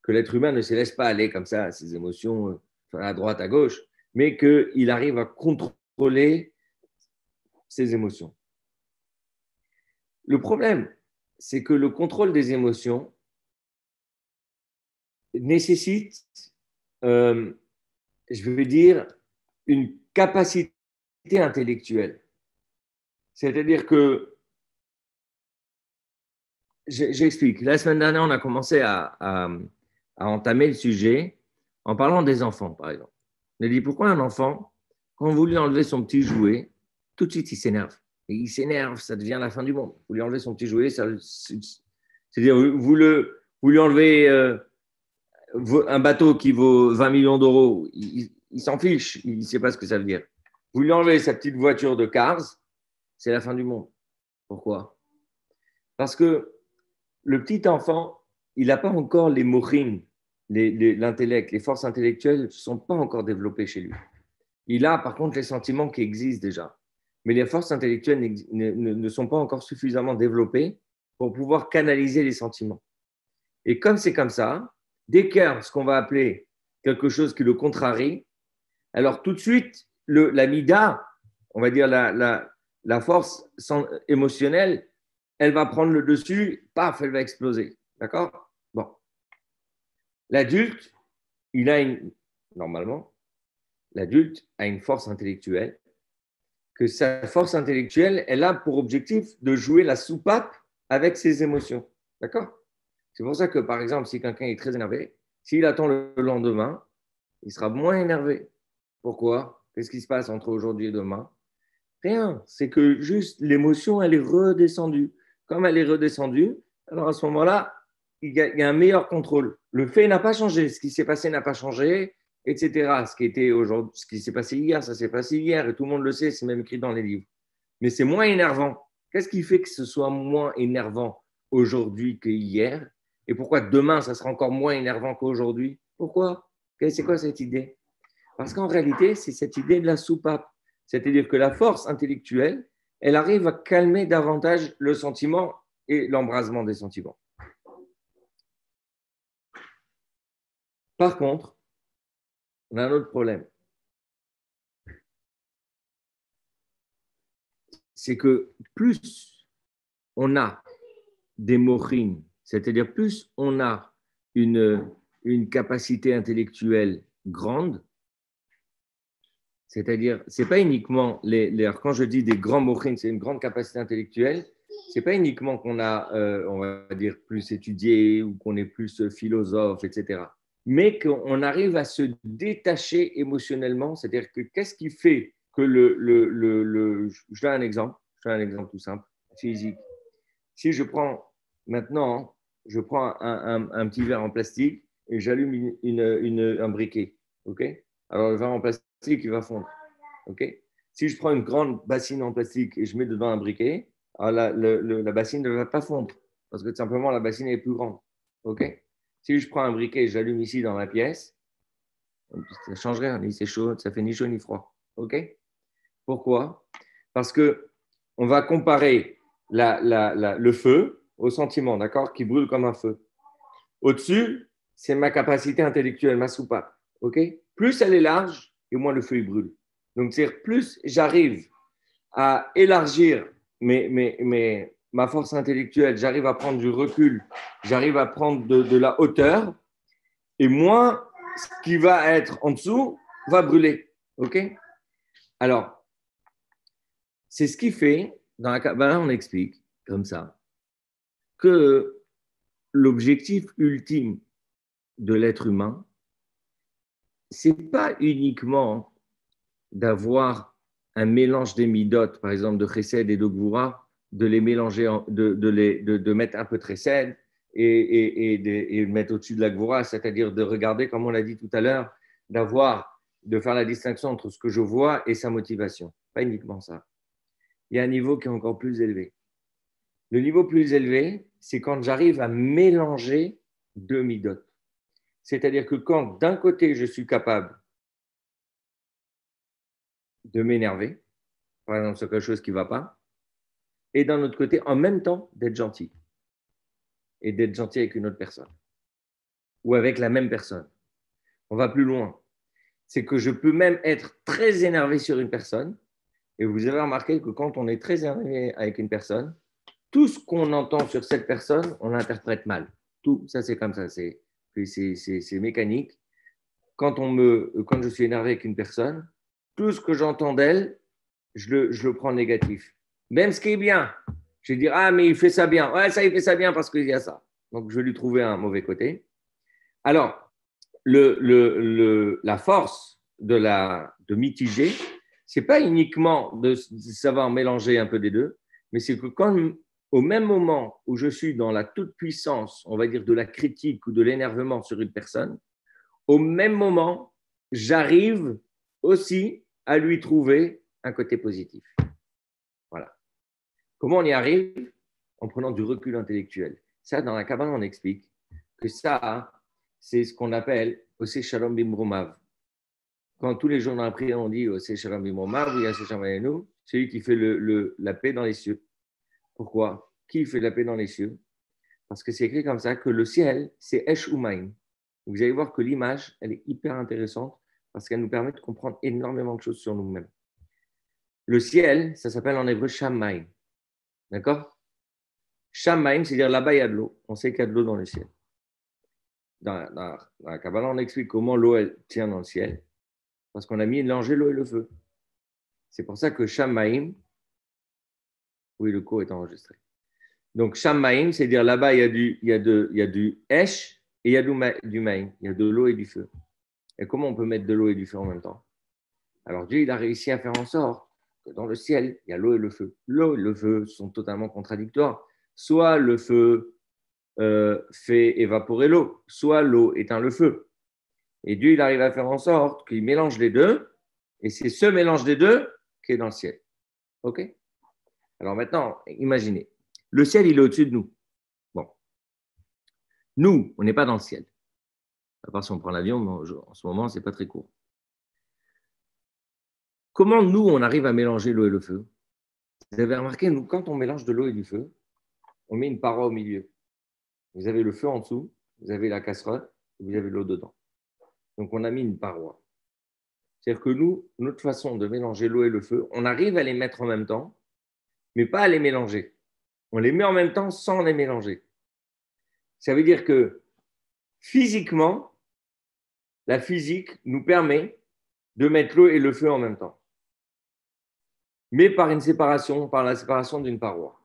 Que l'être humain ne se laisse pas aller comme ça à ses émotions, à droite, à gauche, mais qu'il arrive à contrôler ses émotions. Le problème, c'est que le contrôle des émotions nécessite, je veux dire, une capacité intellectuelle. C'est-à-dire que, j'explique, la semaine dernière, on a commencé à entamer le sujet en parlant des enfants, par exemple. On a dit, pourquoi un enfant, quand vous lui enlevez son petit jouet, tout de suite, il s'énerve. Et il s'énerve, ça devient la fin du monde. Vous lui enlevez son petit jouet, c'est-à-dire, vous lui enlevez un bateau qui vaut 20 millions d'euros, il s'en fiche, il ne sait pas ce que ça veut dire. Vous lui enlevez sa petite voiture de Cars, c'est la fin du monde. Pourquoi? Parce que le petit enfant, il n'a pas encore les mochines, l'intellect, les forces intellectuelles ne sont pas encore développées chez lui. Il a par contre les sentiments qui existent déjà. Mais les forces intellectuelles ne sont pas encore suffisamment développées pour pouvoir canaliser les sentiments. Et comme c'est comme ça, dès qu'il y a ce qu'on va appeler quelque chose qui le contrarie, alors tout de suite, la mida, on va dire la force émotionnelle, elle va prendre le dessus, paf, elle va exploser. D'accord? Bon. L'adulte, normalement, l'adulte a une force intellectuelle, que sa force intellectuelle, elle a pour objectif de jouer la soupape avec ses émotions. D'accord? C'est pour ça que, par exemple, si quelqu'un est très énervé, s'il attend le lendemain, il sera moins énervé. Pourquoi? Qu'est-ce qui se passe entre aujourd'hui et demain? Rien. C'est que juste l'émotion, elle est redescendue. Comme elle est redescendue, alors à ce moment-là, il y a un meilleur contrôle. Le fait n'a pas changé. Ce qui s'est passé n'a pas changé, etc. Ce qui s'est passé hier, ça s'est passé hier, et tout le monde le sait, c'est même écrit dans les livres. Mais c'est moins énervant. Qu'est-ce qui fait que ce soit moins énervant aujourd'hui qu'hier? Et pourquoi demain, ça sera encore moins énervant qu'aujourd'hui? Pourquoi? C'est quoi cette idée? Parce qu'en réalité, c'est cette idée de la soupape. C'est-à-dire que la force intellectuelle, elle arrive à calmer davantage le sentiment et l'embrasement des sentiments. Par contre, on a un autre problème. C'est que plus on a des mochines, c'est-à-dire plus on a une capacité intellectuelle grande, c'est-à-dire, ce n'est pas uniquement, quand je dis des grands mochines, c'est une grande capacité intellectuelle, ce n'est pas uniquement qu'on a, on va dire, plus étudié ou qu'on est plus philosophe, etc. Mais qu'on arrive à se détacher émotionnellement, c'est-à-dire que qu'est-ce qui fait que je donne un exemple tout simple, physique. Si je prends maintenant, je prends un petit verre en plastique et j'allume un briquet, ok? Alors le verre en plastique, il va fondre, ok? Si je prends une grande bassine en plastique et je mets dedans un briquet, alors la bassine ne va pas fondre parce que tout simplement la bassine est plus grande, ok? Si je prends un briquet et j'allume ici dans la pièce, ça ne change rien, ni c'est chaud, ça fait ni chaud ni froid, ok? Pourquoi? Parce que on va comparer le feu au sentiment, d'accord, qui brûle comme un feu. Au-dessus, c'est ma capacité intellectuelle, ma soupape, ok? Plus elle est large, et moins le feu il brûle. Donc, c'est-à-dire, plus j'arrive à élargir ma force intellectuelle, j'arrive à prendre du recul, j'arrive à prendre de la hauteur, et moins ce qui va être en dessous va brûler, ok? Alors, c'est ce qui fait, là on explique comme ça, que l'objectif ultime de l'être humain, ce n'est pas uniquement d'avoir un mélange des midotes, par exemple de chesed et de gvura, de les mélanger, de mettre un peu de chesed et mettre au-dessus de la gvura, c'est-à-dire de regarder, comme on l'a dit tout à l'heure, de faire la distinction entre ce que je vois et sa motivation. Pas uniquement ça. Il y a un niveau qui est encore plus élevé. Le niveau plus élevé, c'est quand j'arrive à mélanger deux midotes. C'est-à-dire que quand d'un côté, je suis capable de m'énerver, par exemple sur quelque chose qui ne va pas, et d'un autre côté, en même temps, d'être gentil. Et d'être gentil avec une autre personne. Ou avec la même personne. On va plus loin. C'est que je peux même être très énervé sur une personne, et vous avez remarqué que quand on est très énervé avec une personne, tout ce qu'on entend sur cette personne, on l'interprète mal. Tout, ça c'est comme ça, c'est mécanique. Quand je suis énervé avec une personne, tout ce que j'entends d'elle, je le prends négatif. Même ce qui est bien, je vais dire, ah, mais il fait ça bien. Ouais, ça, il fait ça bien parce qu'il y a ça. Donc, je vais lui trouver un mauvais côté. Alors, la force de mitiger, ce n'est pas uniquement de savoir mélanger un peu des deux, mais c'est que quand, au même moment où je suis dans la toute-puissance, on va dire de la critique ou de l'énervement sur une personne, au même moment, j'arrive aussi à lui trouver un côté positif. Voilà. Comment on y arrive? En prenant du recul intellectuel. Ça, dans la Kabbalah, on explique que ça, c'est ce qu'on appelle Oseh Shalom Bimromav. Quand tous les jours dans la prière, on dit Oseh Shalom Bimromav, oui, Oseh Shalom Bimromav, c'est lui qui fait la paix dans les cieux. Pourquoi? Qui fait la paix dans les cieux? Parce que c'est écrit comme ça que le ciel, c'est Esh Umaim. Vous allez voir que l'image, elle est hyper intéressante parce qu'elle nous permet de comprendre énormément de choses sur nous-mêmes. Le ciel, ça s'appelle en hébreu Shamaim. D'accord? Shamaim, c'est-à-dire là-bas, il y a de l'eau. On sait qu'il y a de l'eau dans le ciel. Dans la Kabbalah, on explique comment l'eau elle tient dans le ciel. Parce qu'on a mélangé l'eau et le feu. C'est pour ça que Shamaim, oui, le cours est enregistré. Donc, Shamaim, c'est-à-dire là-bas, il y a du Esh et il y a du Maim. Il y a de l'eau et du feu. Et comment on peut mettre de l'eau et du feu en même temps? Alors, Dieu, il a réussi à faire en sorte que dans le ciel, il y a l'eau et le feu. L'eau et le feu sont totalement contradictoires. Soit le feu fait évaporer l'eau, soit l'eau éteint le feu. Et Dieu, il arrive à faire en sorte qu'il mélange les deux, et c'est ce mélange des deux qui est dans le ciel. OK? Alors maintenant, imaginez, le ciel, il est au-dessus de nous. Bon. Nous, on n'est pas dans le ciel. À part si on prend l'avion, mais en ce moment, ce n'est pas très court. Comment nous, on arrive à mélanger l'eau et le feu? Vous avez remarqué, nous, quand on mélange de l'eau et du feu, on met une paroi au milieu. Vous avez le feu en dessous, vous avez la casserole, et vous avez l'eau dedans. Donc, on a mis une paroi. C'est-à-dire que nous, notre façon de mélanger l'eau et le feu, on arrive à les mettre en même temps, mais pas à les mélanger. On les met en même temps sans les mélanger. Ça veut dire que physiquement, la physique nous permet de mettre l'eau et le feu en même temps, mais par la séparation d'une paroi.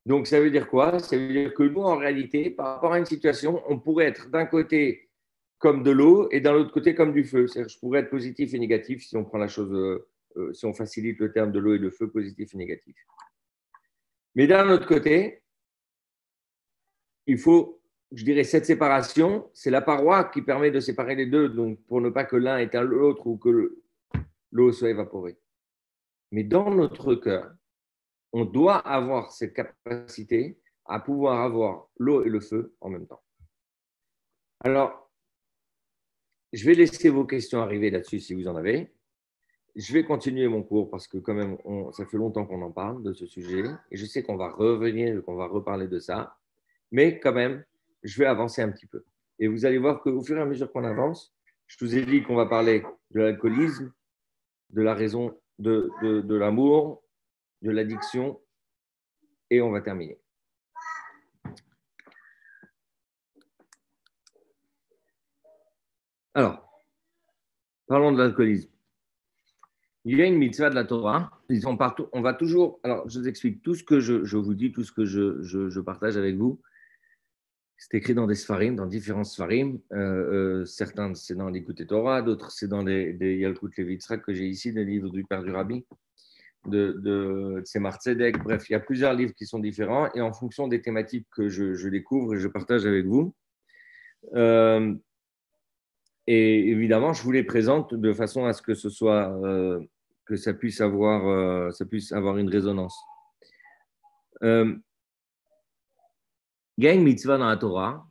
Donc, ça veut dire quoi? Ça veut dire que nous, en réalité, par rapport à une situation, on pourrait être d'un côté comme de l'eau et d'un autre côté comme du feu. C'est-à-dire que je pourrais être positif et négatif si on prend la chose, si on facilite le terme de l'eau et le feu, positif et négatif. Mais d'un autre côté, il faut, je dirais, cette séparation, c'est la paroi qui permet de séparer les deux, donc pour ne pas que l'un éteint l'autre ou que l'eau soit évaporée. Mais dans notre cœur, on doit avoir cette capacité à pouvoir avoir l'eau et le feu en même temps. Alors, je vais laisser vos questions arriver là-dessus si vous en avez. Je vais continuer mon cours parce que quand même, ça fait longtemps qu'on en parle de ce sujet et je sais qu'on va revenir et qu'on va reparler de ça. Mais quand même, je vais avancer un petit peu. Et vous allez voir qu'au fur et à mesure qu'on avance, je vous ai dit qu'on va parler de l'alcoolisme, de la raison de l'amour, de l'addiction et on va terminer. Alors, parlons de l'alcoolisme. Il y a une mitzvah de la Torah. On va toujours. Alors, je vous explique tout ce que je vous dis, tout ce que je partage avec vous. C'est écrit dans des sfarim, dans différents sfarim. Certains, c'est dans l'Écoute Torah, d'autres, c'est dans les Yalkut Levitzrak que j'ai ici, des livres du Père du Rabbi, de Tzemar Tzedek. Bref, il y a plusieurs livres qui sont différents et en fonction des thématiques que je découvre et je partage avec vous. Et évidemment, je vous les présente de façon à ce que ce soit, que ça puisse avoir une résonance. Il y a une mitzvah dans la Torah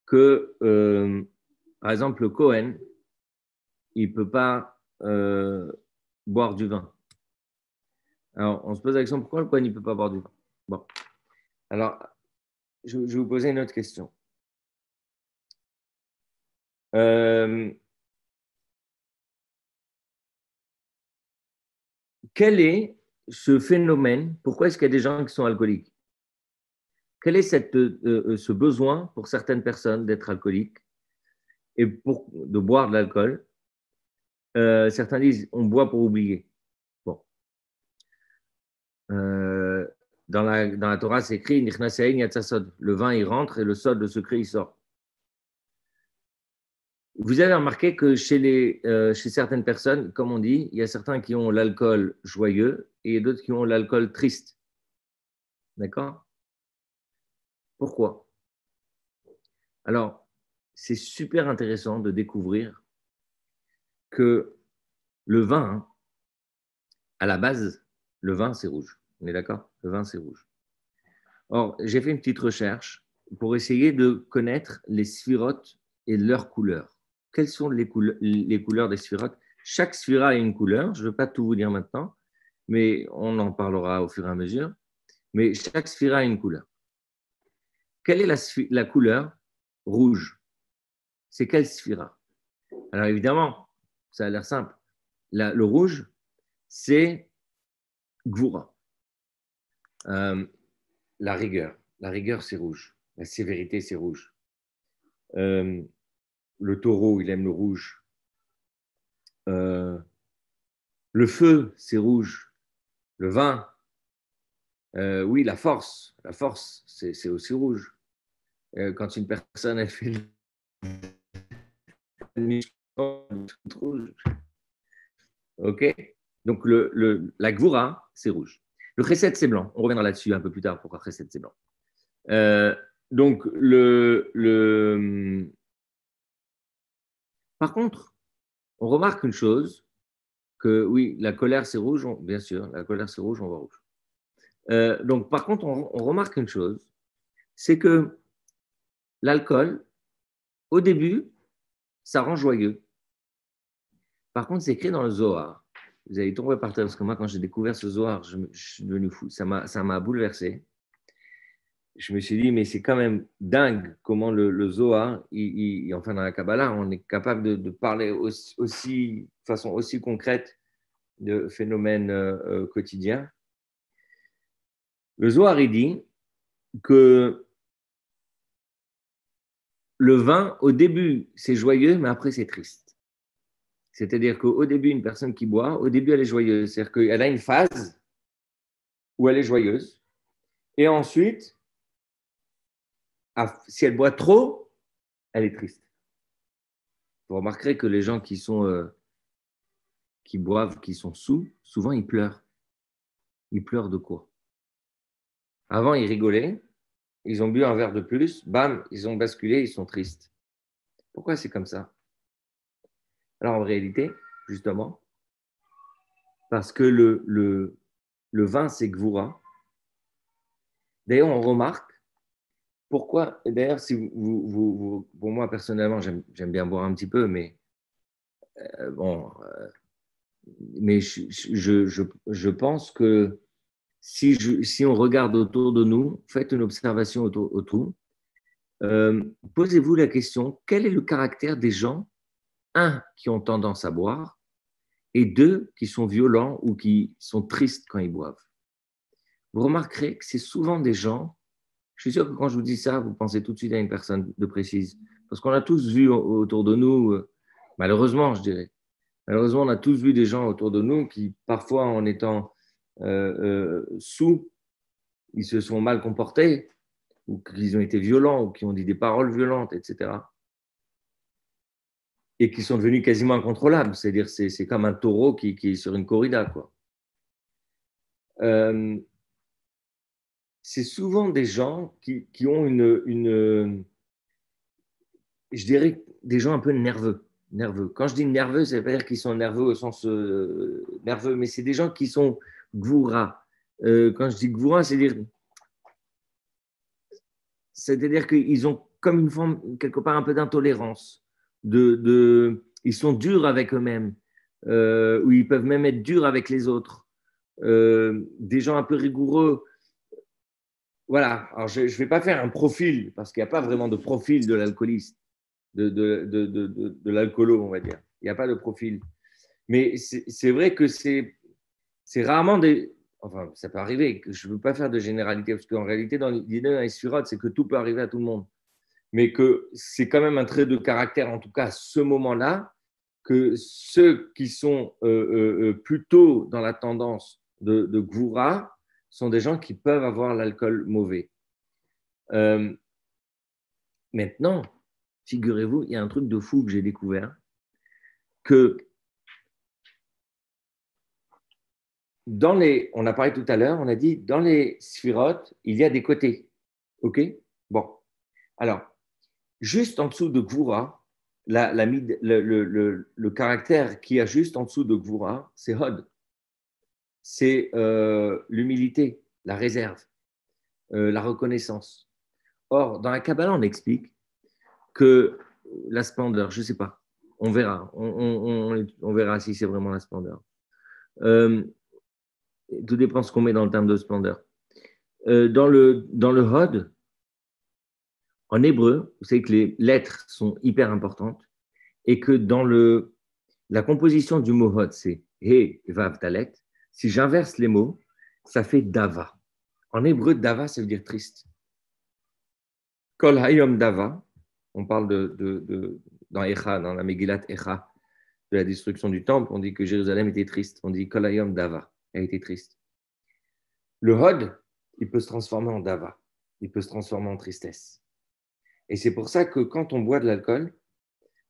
que, par exemple, le Kohen, il ne peut pas boire du vin. Alors, on se pose la question, pourquoi le Kohen ne peut pas boire du vin? Bon. Alors, je vais vous poser une autre question. Quel est ce phénomène? Pourquoi est-ce qu'il y a des gens qui sont alcooliques? Quel est ce besoin pour certaines personnes d'être alcooliques et de boire de l'alcool? Certains disent on boit pour oublier. Bon. Dans la Torah, c'est écrit le vin il rentre et le sod, le secret, il sort. Vous avez remarqué que chez certaines personnes, comme on dit, il y a certains qui ont l'alcool joyeux et d'autres qui ont l'alcool triste. D'accord? Pourquoi? Alors, c'est super intéressant de découvrir que le vin, hein, à la base, le vin, c'est rouge. On est d'accord? Le vin, c'est rouge. Or, j'ai fait une petite recherche pour essayer de connaître les sphirotes et leurs couleurs. Quelles sont les couleurs des sphirotes? Chaque sphira a une couleur. Je ne vais pas tout vous dire maintenant, mais on en parlera au fur et à mesure. Mais chaque sphira a une couleur. Quelle est la couleur rouge? C'est quelle sphira? Alors évidemment, ça a l'air simple. Le rouge, c'est Gvura. La rigueur. La rigueur, c'est rouge. La sévérité, c'est rouge. Le taureau, il aime le rouge. Le feu, c'est rouge. Le vin, oui, la force. La force, c'est aussi rouge. Quand une personne elle fait rouge. OK? Donc, la Gvura, c'est rouge. Le Chesed, c'est blanc. On reviendra là-dessus un peu plus tard pourquoi Chesed, c'est blanc. Donc, par contre, on remarque une chose, que oui, la colère, c'est rouge, bien sûr, la colère, c'est rouge, on voit rouge. Donc, par contre, on remarque une chose, c'est que l'alcool, au début, ça rend joyeux. Par contre, c'est écrit dans le Zohar. Vous allez tomber par terre, parce que moi, quand j'ai découvert ce Zohar, je suis devenu fou. Ça m'a bouleversé. Je me suis dit, mais c'est quand même dingue comment le Zohar, enfin dans la Kabbalah, on est capable de parler de façon aussi concrète de phénomènes quotidiens. Le Zohar, il dit que le vin, au début, c'est joyeux, mais après, c'est triste. C'est-à-dire qu'au début, une personne qui boit, au début, elle est joyeuse. C'est-à-dire qu'elle a une phase où elle est joyeuse. Et ensuite, si elle boit trop, elle est triste. Vous remarquerez que les gens qui boivent, qui sont sous, souvent, ils pleurent. Ils pleurent de quoi? Avant, ils rigolaient. Ils ont bu un verre de plus. Bam, ils ont basculé, ils sont tristes. Pourquoi c'est comme ça? Alors, en réalité, justement, parce que le vin, c'est Gvura. D'ailleurs, on remarque pourquoi. D'ailleurs, si pour moi, personnellement, j'aime bien boire un petit peu, mais mais je pense que si on regarde autour de nous, faites une observation autour posez-vous la question, quel est le caractère des gens, un, qui ont tendance à boire, et deux, qui sont violents ou qui sont tristes quand ils boivent. Vous remarquerez que c'est souvent des gens, je suis sûr que quand je vous dis ça, vous pensez tout de suite à une personne de précise, parce qu'on a tous vu autour de nous, malheureusement, je dirais, malheureusement, on a tous vu des gens autour de nous qui, parfois, en étant sous, ils se sont mal comportés, ou qu'ils ont été violents, ou qui ont dit des paroles violentes, etc. Et qui sont devenus quasiment incontrôlables. C'est-à-dire, c'est comme un taureau qui est sur une corrida, quoi. C'est souvent des gens qui ont je dirais, des gens un peu nerveux. Quand je dis nerveux, ça veut pas dire qu'ils sont nerveux au sens nerveux, mais c'est des gens qui sont gvoura. Quand je dis gvoura, c'est-à-dire qu'ils ont comme une forme, quelque part, un peu d'intolérance. Ils sont durs avec eux-mêmes, ou ils peuvent même être durs avec les autres. Des gens un peu rigoureux. Voilà. Alors, je ne vais pas faire un profil, parce qu'il n'y a pas vraiment de profil de l'alcooliste, de l'alcoolo, on va dire. Il n'y a pas de profil. Mais c'est vrai que c'est rarement des. Enfin, ça peut arriver. Je ne veux pas faire de généralité, parce qu'en réalité, dans l'idée d'un Esphirot, c'est que tout peut arriver à tout le monde. Mais que c'est quand même un trait de caractère, en tout cas à ce moment-là, que ceux qui sont plutôt dans la tendance de Gvoura sont des gens qui peuvent avoir l'alcool mauvais. Maintenant, figurez-vous, il y a un truc de fou que j'ai découvert, que on a parlé tout à l'heure, on a dit, dans les sphirotes, il y a des côtés. OK? Bon. Alors, juste en dessous de Gvura, le caractère qu'il y a juste en dessous de Gvura, c'est Hod. C'est l'humilité, la réserve, la reconnaissance. Or, dans la Kabbalah, on explique que la splendeur, je ne sais pas, on verra. On verra si c'est vraiment la splendeur. Tout dépend de ce qu'on met dans le terme de splendeur. Dans le Hod, en hébreu, vous savez que les lettres sont hyper importantes et que dans la composition du mot Hod, c'est He, Vav, Dalet. Si j'inverse les mots, ça fait Dava. En hébreu, Dava, ça veut dire triste. Kol Hayom Dava, on parle dans Echa, dans la Megillat Echa, de la destruction du temple, on dit que Jérusalem était triste. On dit Kol Hayom Dava, elle était triste. Le Hod, il peut se transformer en Dava, il peut se transformer en tristesse. Et c'est pour ça que quand on boit de l'alcool,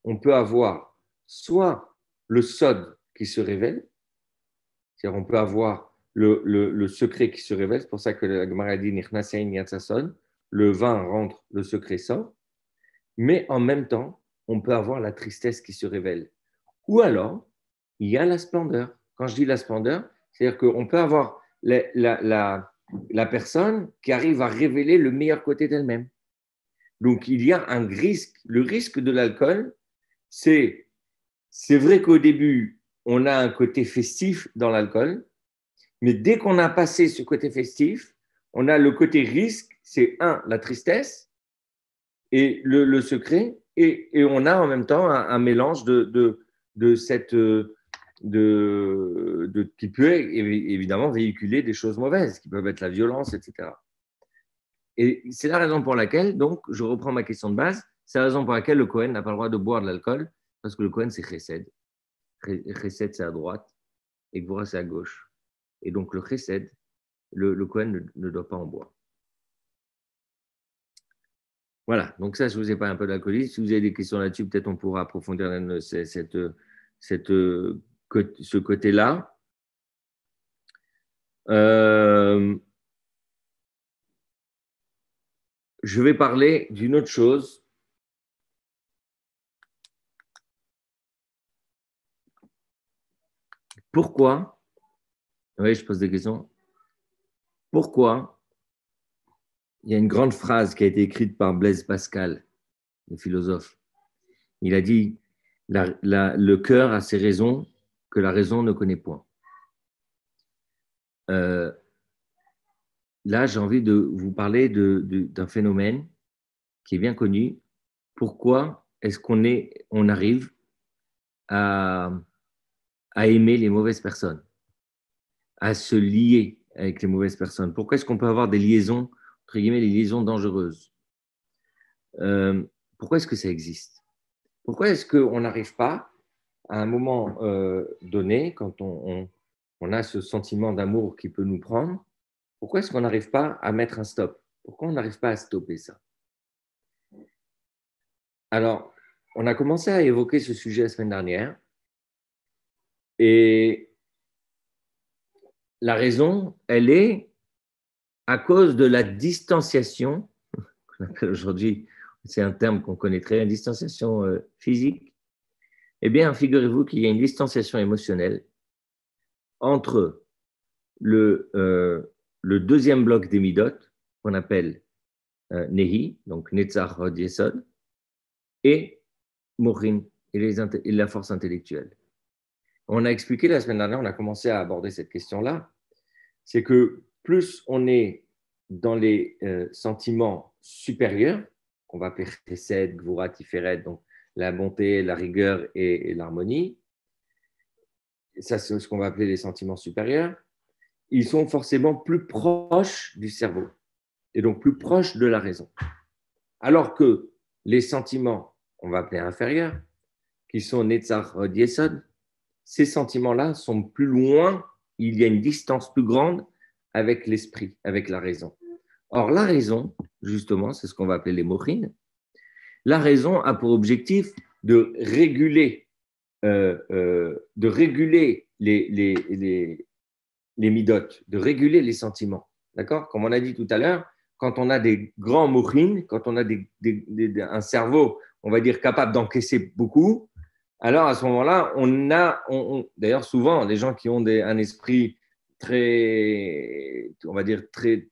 on peut avoir soit le Sod qui se révèle, c'est-à-dire on peut avoir le secret qui se révèle, c'est pour ça que la Gemara dit Nichnasein Yatsason, le vin rentre, le secret sort, mais en même temps, on peut avoir la tristesse qui se révèle. Ou alors, il y a la splendeur. Quand je dis la splendeur, c'est-à-dire qu'on peut avoir la personne qui arrive à révéler le meilleur côté d'elle-même. Donc, il y a un risque. Le risque de l'alcool, c'est vrai qu'au début, on a un côté festif dans l'alcool, mais dès qu'on a passé ce côté festif, on a le côté risque, c'est la tristesse et le secret, et on a en même temps un mélange qui peut évidemment véhiculer des choses mauvaises, qui peuvent être la violence, etc. Et c'est la raison pour laquelle, donc, je reprends ma question de base, c'est la raison pour laquelle le Kohen n'a pas le droit de boire de l'alcool, parce que le Kohen, c'est Chesed. Chesed, c'est à droite, et Gvura, c'est à gauche. Et donc, le Chesed, le Kohen ne doit pas en boire. Voilà, donc ça, je vous ai parlé un peu d'alcoolisme. Si vous avez des questions là-dessus, peut-être on pourra approfondir ce côté-là. Je vais parler d'une autre chose. Pourquoi? Oui, je pose des questions. Pourquoi? Il y a une grande phrase qui a été écrite par Blaise Pascal, le philosophe. Il a dit le cœur a ses raisons que la raison ne connaît point. Là, j'ai envie de vous parler d'un phénomène qui est bien connu. Pourquoi est-ce qu'on arrive à aimer les mauvaises personnes, à se lier avec les mauvaises personnes? Pourquoi est-ce qu'on peut avoir des liaisons, entre guillemets, des liaisons dangereuses? Pourquoi est-ce que ça existe? Pourquoi est-ce qu'on n'arrive pas, à un moment donné, quand on a ce sentiment d'amour qui peut nous prendre, pourquoi est-ce qu'on n'arrive pas à mettre un stop? Pourquoi on n'arrive pas à stopper ça? Alors, on a commencé à évoquer ce sujet la semaine dernière, et la raison, elle est à cause de la distanciation, qu'on appelle aujourd'hui, c'est un terme qu'on connaît très bien, distanciation physique. Eh bien, figurez-vous qu'il y a une distanciation émotionnelle entre le deuxième bloc des midot, qu'on appelle Nehi, donc Netzach Hod Yesod, et Mochin, et la force intellectuelle. On a expliqué la semaine dernière, on a commencé à aborder cette question-là, c'est que plus on est dans les sentiments supérieurs, qu'on va appeler Chesed, Gvura, Tiferet, donc la bonté, la rigueur et l'harmonie, ça c'est ce qu'on va appeler les sentiments supérieurs, ils sont forcément plus proches du cerveau et donc plus proches de la raison. Alors que les sentiments, on va appeler inférieurs, qui sont Netzach Hod Yesod, ces sentiments-là sont plus loin, il y a une distance plus grande avec l'esprit, avec la raison. Or, la raison, justement, c'est ce qu'on va appeler les mochines. La raison a pour objectif de réguler les midotes, de réguler les sentiments. D'accord? Comme on a dit tout à l'heure, quand on a des grands mochines, quand on a un cerveau, on va dire, capable d'encaisser beaucoup, alors à ce moment-là, d'ailleurs souvent, les gens qui ont un esprit très, on va dire, très,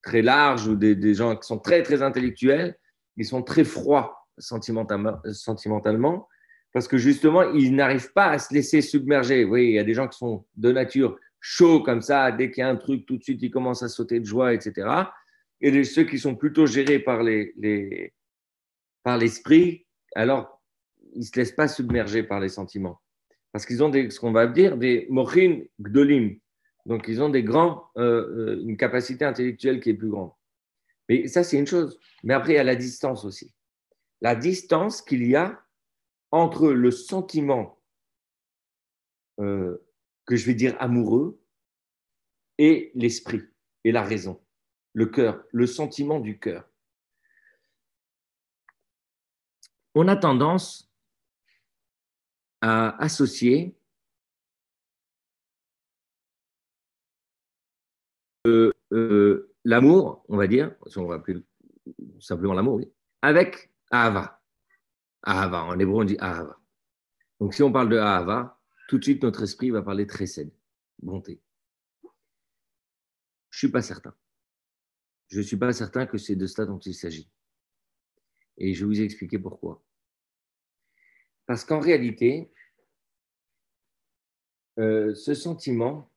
très large ou des gens qui sont très, très intellectuels, ils sont très froids sentimentalement parce que justement, ils n'arrivent pas à se laisser submerger. Oui, il y a des gens qui sont de nature chauds comme ça, dès qu'il y a un truc, tout de suite, ils commencent à sauter de joie, etc. Et ceux qui sont plutôt gérés par l'esprit, alors ils ne se laissent pas submerger par les sentiments. Parce qu'ils ont ce qu'on va dire des mochin gdolim. Donc, ils ont une capacité intellectuelle qui est plus grande. Mais ça, c'est une chose. Mais après, il y a la distance aussi. La distance qu'il y a entre le sentiment que je vais dire amoureux et l'esprit et la raison, le cœur, le sentiment du cœur. On a tendance à associer l'amour, on va dire, si on va appeler simplement l'amour, oui, avec Ahava. Ahava, en hébreu on dit Ahava. Donc si on parle de Ahava, tout de suite notre esprit va parler de Chesed, bonté. Je ne suis pas certain. Je ne suis pas certain que c'est de cela dont il s'agit. Et je vais vous expliquer pourquoi. Parce qu'en réalité, ce sentiment,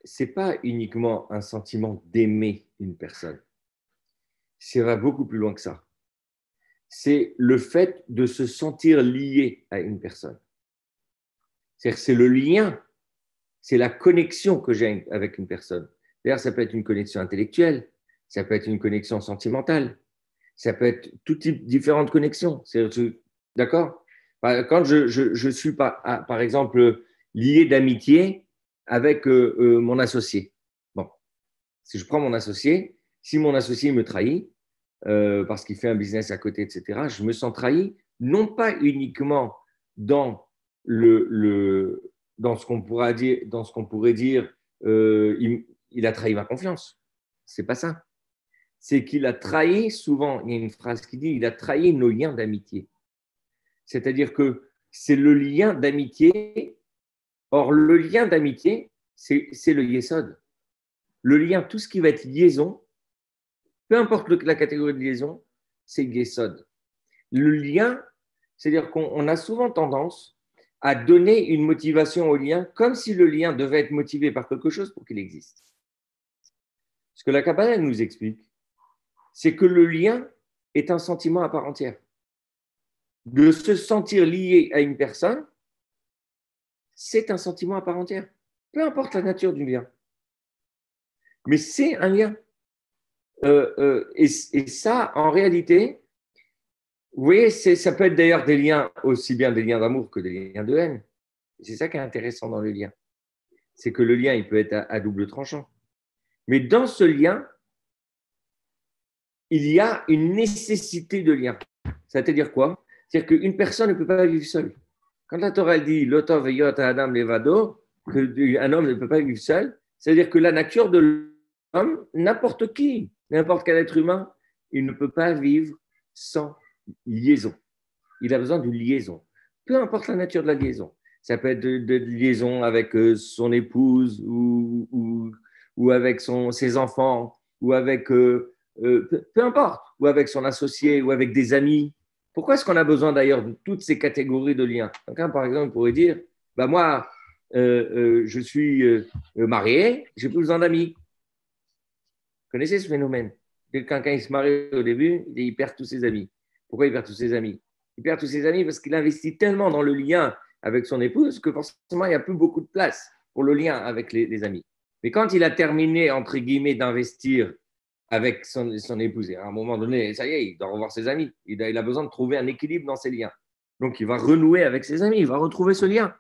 ce n'est pas uniquement un sentiment d'aimer une personne. Ça va beaucoup plus loin que ça. C'est le fait de se sentir lié à une personne. C'est-à-dire que c'est le lien, c'est la connexion que j'ai avec une personne. D'ailleurs, ça peut être une connexion intellectuelle, ça peut être une connexion sentimentale, ça peut être tout type différentes connexions. D'accord? Quand je suis par exemple lié d'amitié avec mon associé. Bon, si je prends mon associé, si mon associé me trahit parce qu'il fait un business à côté, etc., je me sens trahi, non pas uniquement dans dans ce qu'on pourrait dire, il a trahi ma confiance. C'est pas ça. C'est qu'il a trahi, souvent, il y a une phrase qui dit, il a trahi nos liens d'amitié. C'est-à-dire que c'est le lien d'amitié. Or, le lien d'amitié, c'est le yesod. Le lien, tout ce qui va être liaison, peu importe la catégorie de liaison, c'est yesod. Le lien, c'est-à-dire qu'on a souvent tendance à donner une motivation au lien comme si le lien devait être motivé par quelque chose pour qu'il existe. Ce que la Kabbalah nous explique, c'est que le lien est un sentiment à part entière. De se sentir lié à une personne, c'est un sentiment à part entière. Peu importe la nature du lien. Mais c'est un lien. Et ça, en réalité, vous voyez, ça peut être d'ailleurs des liens, aussi bien des liens d'amour que des liens de haine. C'est ça qui est intéressant dans le lien. C'est que le lien, il peut être à double tranchant. Mais dans ce lien, il y a une nécessité de lien. C'est-à-dire quoi? C'est-à-dire qu'une personne ne peut pas vivre seule. Quand la Torah dit l'otov yot adam levado, qu'un homme ne peut pas vivre seul, c'est-à-dire que la nature de l'homme, n'importe qui, n'importe quel être humain, il ne peut pas vivre sans liaison. Il a besoin d'une liaison. Peu importe la nature de la liaison. Ça peut être de liaison avec son épouse ou avec ses enfants ou avec, peu importe, ou avec son associé ou avec des amis. Pourquoi est-ce qu'on a besoin d'ailleurs de toutes ces catégories de liens? Quelqu'un, par exemple, pourrait dire, bah moi, je suis marié, j'ai plus besoin d'amis. Vous connaissez ce phénomène? Quelqu'un, quand il se marie au début, il perd tous ses amis. Pourquoi il perd tous ses amis? Il perd tous ses amis parce qu'il investit tellement dans le lien avec son épouse que forcément, il n'y a plus beaucoup de place pour le lien avec les amis. Mais quand il a terminé, entre guillemets, d'investir avec son épouse, à un moment donné, ça y est, il doit revoir ses amis. Il a besoin de trouver un équilibre dans ses liens. Donc, il va renouer avec ses amis, il va retrouver ce lien.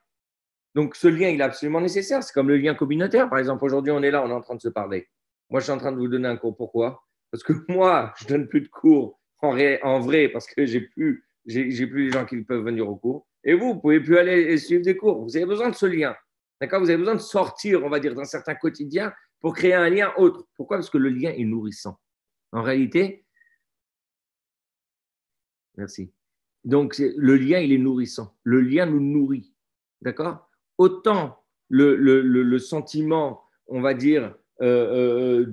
Donc, ce lien, il est absolument nécessaire. C'est comme le lien communautaire. Par exemple, aujourd'hui, on est là, on est en train de se parler. Moi, je suis en train de vous donner un cours. Pourquoi? Parce que moi, je ne donne plus de cours en vrai parce que j'ai plus j'ai plus les gens qui peuvent venir au cours. Et vous ne pouvez plus aller suivre des cours. Vous avez besoin de ce lien. D'accord? Vous avez besoin de sortir, on va dire, d'un certain quotidien pour créer un lien autre. Pourquoi? Parce que le lien est nourrissant. En réalité, merci. Donc, le lien, il est nourrissant. Le lien nous nourrit. D'accord? Autant le sentiment, on va dire, de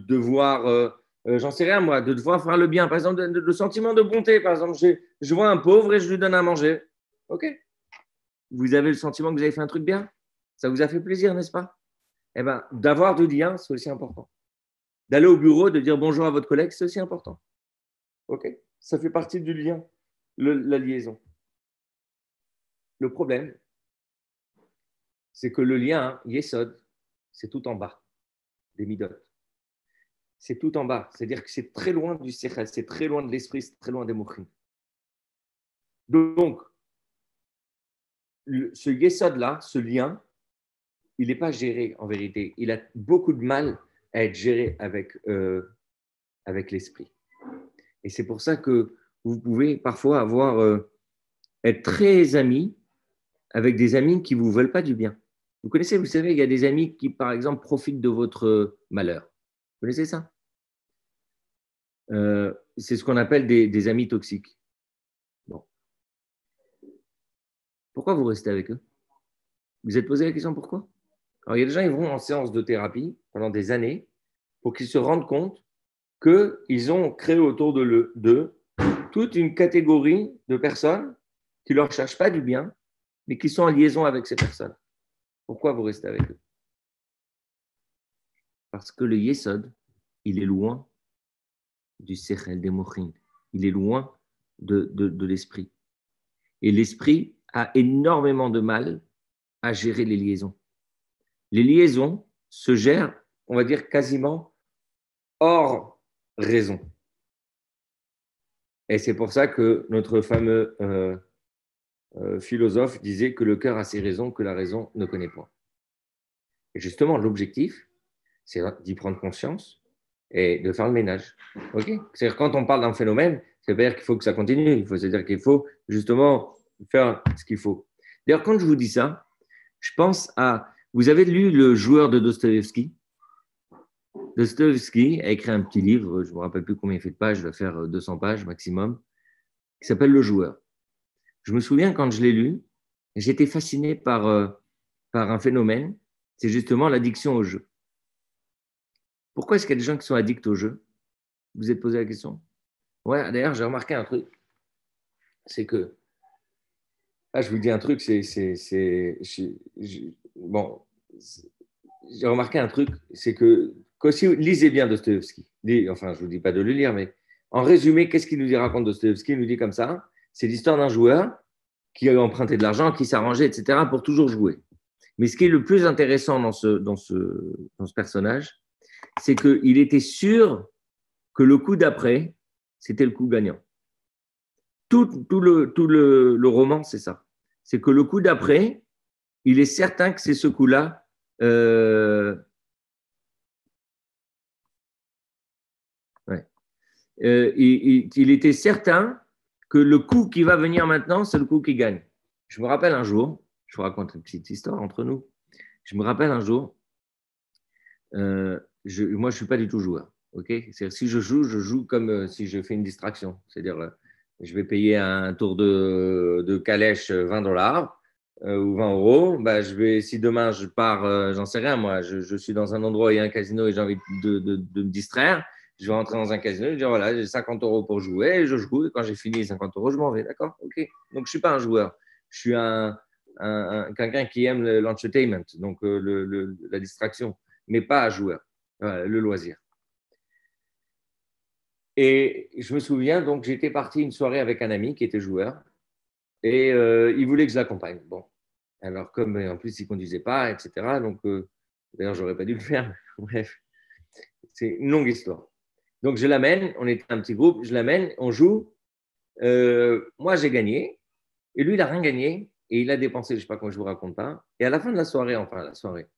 devoir, j'en sais rien moi, de devoir faire le bien. Par exemple, le sentiment de bonté. Par exemple, je vois un pauvre et je lui donne à manger. OK? Vous avez le sentiment que vous avez fait un truc bien? Ça vous a fait plaisir, n'est-ce pas? Eh bien, d'avoir du lien, c'est aussi important. D'aller au bureau, de dire bonjour à votre collègue, c'est aussi important. OK? Ça fait partie du lien, la liaison. Le problème, c'est que le lien, Yesod, c'est tout en bas des midot. C'est tout en bas. C'est-à-dire que c'est très loin du sechel, c'est très loin de l'esprit, c'est très loin des mochim. Donc, ce Yesod-là, ce lien, il n'est pas géré en vérité. Il a beaucoup de mal à être géré avec l'esprit. Et c'est pour ça que vous pouvez parfois être très amis avec des amis qui ne vous veulent pas du bien. Vous connaissez, vous savez, il y a des amis qui, par exemple, profitent de votre malheur. Vous connaissez ça? C'est ce qu'on appelle des amis toxiques. Bon. Pourquoi vous restez avec eux? Vous êtes posé la question pourquoi? Alors, il y a des gens qui vont en séance de thérapie pendant des années pour qu'ils se rendent compte qu'ils ont créé autour d'eux toute une catégorie de personnes qui ne leur cherchent pas du bien, mais qui sont en liaison avec ces personnes. Pourquoi vous restez avec eux? Parce que le Yesod, il est loin du Sechel, des Mochin. Il est loin de l'esprit. Et l'esprit a énormément de mal à gérer les liaisons. Les liaisons se gèrent, on va dire, quasiment hors raison. Et c'est pour ça que notre fameux philosophe disait que le cœur a ses raisons que la raison ne connaît pas. Et justement, l'objectif, c'est d'y prendre conscience et de faire le ménage. Okay? C'est-à-dire quand on parle d'un phénomène, ça veut dire qu'il faut que ça continue. Il faut se dire qu'il faut justement faire ce qu'il faut. D'ailleurs, quand je vous dis ça, je pense à... Vous avez lu Le joueur de Dostoïevski? Dostoïevski a écrit un petit livre, je ne me rappelle plus combien il fait de pages, je dois faire 200 pages maximum, qui s'appelle Le joueur. Je me souviens quand je l'ai lu, j'étais fasciné par un phénomène, c'est justement l'addiction au jeu. Pourquoi est-ce qu'il y a des gens qui sont addicts au jeu? Vous vous êtes posé la question? Ouais, d'ailleurs, j'ai remarqué un truc, c'est que, je vous dis un truc, bon, j'ai remarqué un truc, c'est que si vous lisez bien Dostoïevski, enfin, je ne vous dis pas de le lire, mais en résumé, qu'est-ce qu'il nous raconte Dostoïevski? Il nous dit comme ça, c'est l'histoire d'un joueur qui a emprunté de l'argent, qui s'arrangeait, etc., pour toujours jouer. Mais ce qui est le plus intéressant dans ce personnage, c'est qu'il était sûr que le coup d'après, c'était le coup gagnant. Tout le roman, c'est ça. C'est que le coup d'après, il est certain que c'est ce coup-là. Il était certain que le coup qui va venir maintenant, c'est le coup qui gagne. Je me rappelle un jour, je vous raconte une petite histoire entre nous. Je me rappelle un jour, moi je ne suis pas du tout joueur. Okay, c'est-à-dire, si je joue comme si je fais une distraction. C'est-à-dire, je vais payer un tour de calèche $20 ou 20 €. Bah, si demain je pars, j'en sais rien, moi, je suis dans un endroit où il y a un casino et j'ai envie de me distraire, je vais rentrer dans un casino et dire voilà, j'ai 50 € pour jouer et je joue. Et quand j'ai fini les 50 €, je m'en vais. D'accord? Ok. Donc, je ne suis pas un joueur. Je suis quelqu'un qui aime l'entertainment, donc la distraction, mais pas un joueur, le loisir. Et je me souviens, donc, j'étais parti une soirée avec un ami qui était joueur et il voulait que je l'accompagne. Bon, alors comme en plus il ne conduisait pas, etc. Donc, d'ailleurs, je n'aurais pas dû le faire. Bref, c'est une longue histoire. Donc, je l'amène, on était un petit groupe, je l'amène, on joue. Moi, j'ai gagné et lui, il n'a rien gagné et il a dépensé, je ne sais pas comment je vous raconte pas. Et à la fin de la soirée,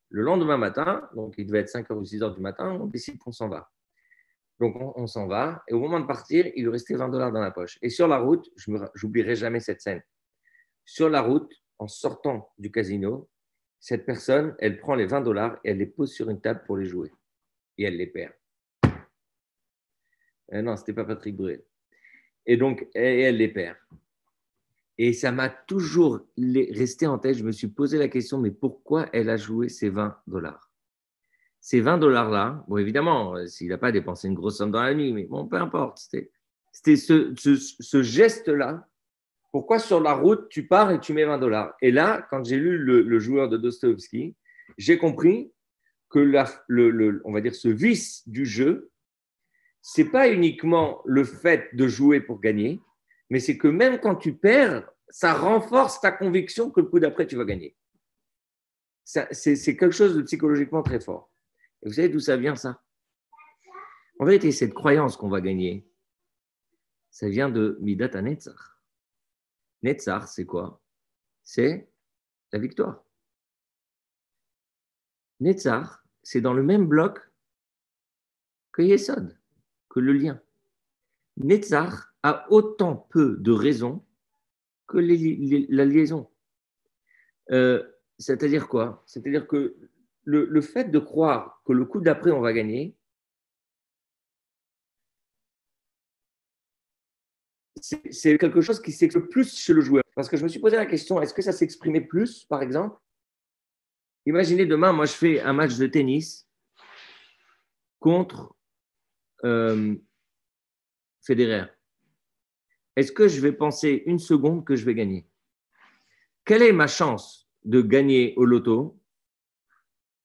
le lendemain matin, donc il devait être 5h ou 6h du matin, on décide qu'on s'en va. Donc, on s'en va. Et au moment de partir, il lui restait $20 dans la poche. Et sur la route, je n'oublierai jamais cette scène. Sur la route, en sortant du casino, cette personne, elle prend les $20 et elle les pose sur une table pour les jouer. Et elle les perd. Non, ce n'était pas Patrick Bruel. Et donc, elle les perd. Et ça m'a toujours resté en tête. Je me suis posé la question, mais pourquoi elle a joué ces $20? Ces $20-là, bon, évidemment, s'il n'a pas dépensé une grosse somme dans la nuit, mais bon, peu importe. C'était ce geste-là. Pourquoi sur la route, tu pars et tu mets $20? Et là, quand j'ai lu le joueur de Dostoïevski, j'ai compris que on va dire ce vice du jeu, ce n'est pas uniquement le fait de jouer pour gagner, mais c'est que même quand tu perds, ça renforce ta conviction que le coup d'après, tu vas gagner. C'est quelque chose de psychologiquement très fort. Et vous savez d'où ça vient, ça? En vérité, cette croyance qu'on va gagner, ça vient de Midat HaNetzach. Netzach, c'est quoi? C'est la victoire. Netzach, c'est dans le même bloc que Yesod, que le lien. Netzach a autant peu de raisons que la liaison. C'est-à-dire quoi? C'est-à-dire que le fait de croire que le coup d'après, on va gagner, c'est quelque chose qui s'exprime plus chez le joueur. Parce que je me suis posé la question, est-ce que ça s'exprimait plus, par exemple? Imaginez demain, moi, je fais un match de tennis contre Federer. Est-ce que je vais penser une seconde que je vais gagner? Quelle est ma chance de gagner au loto?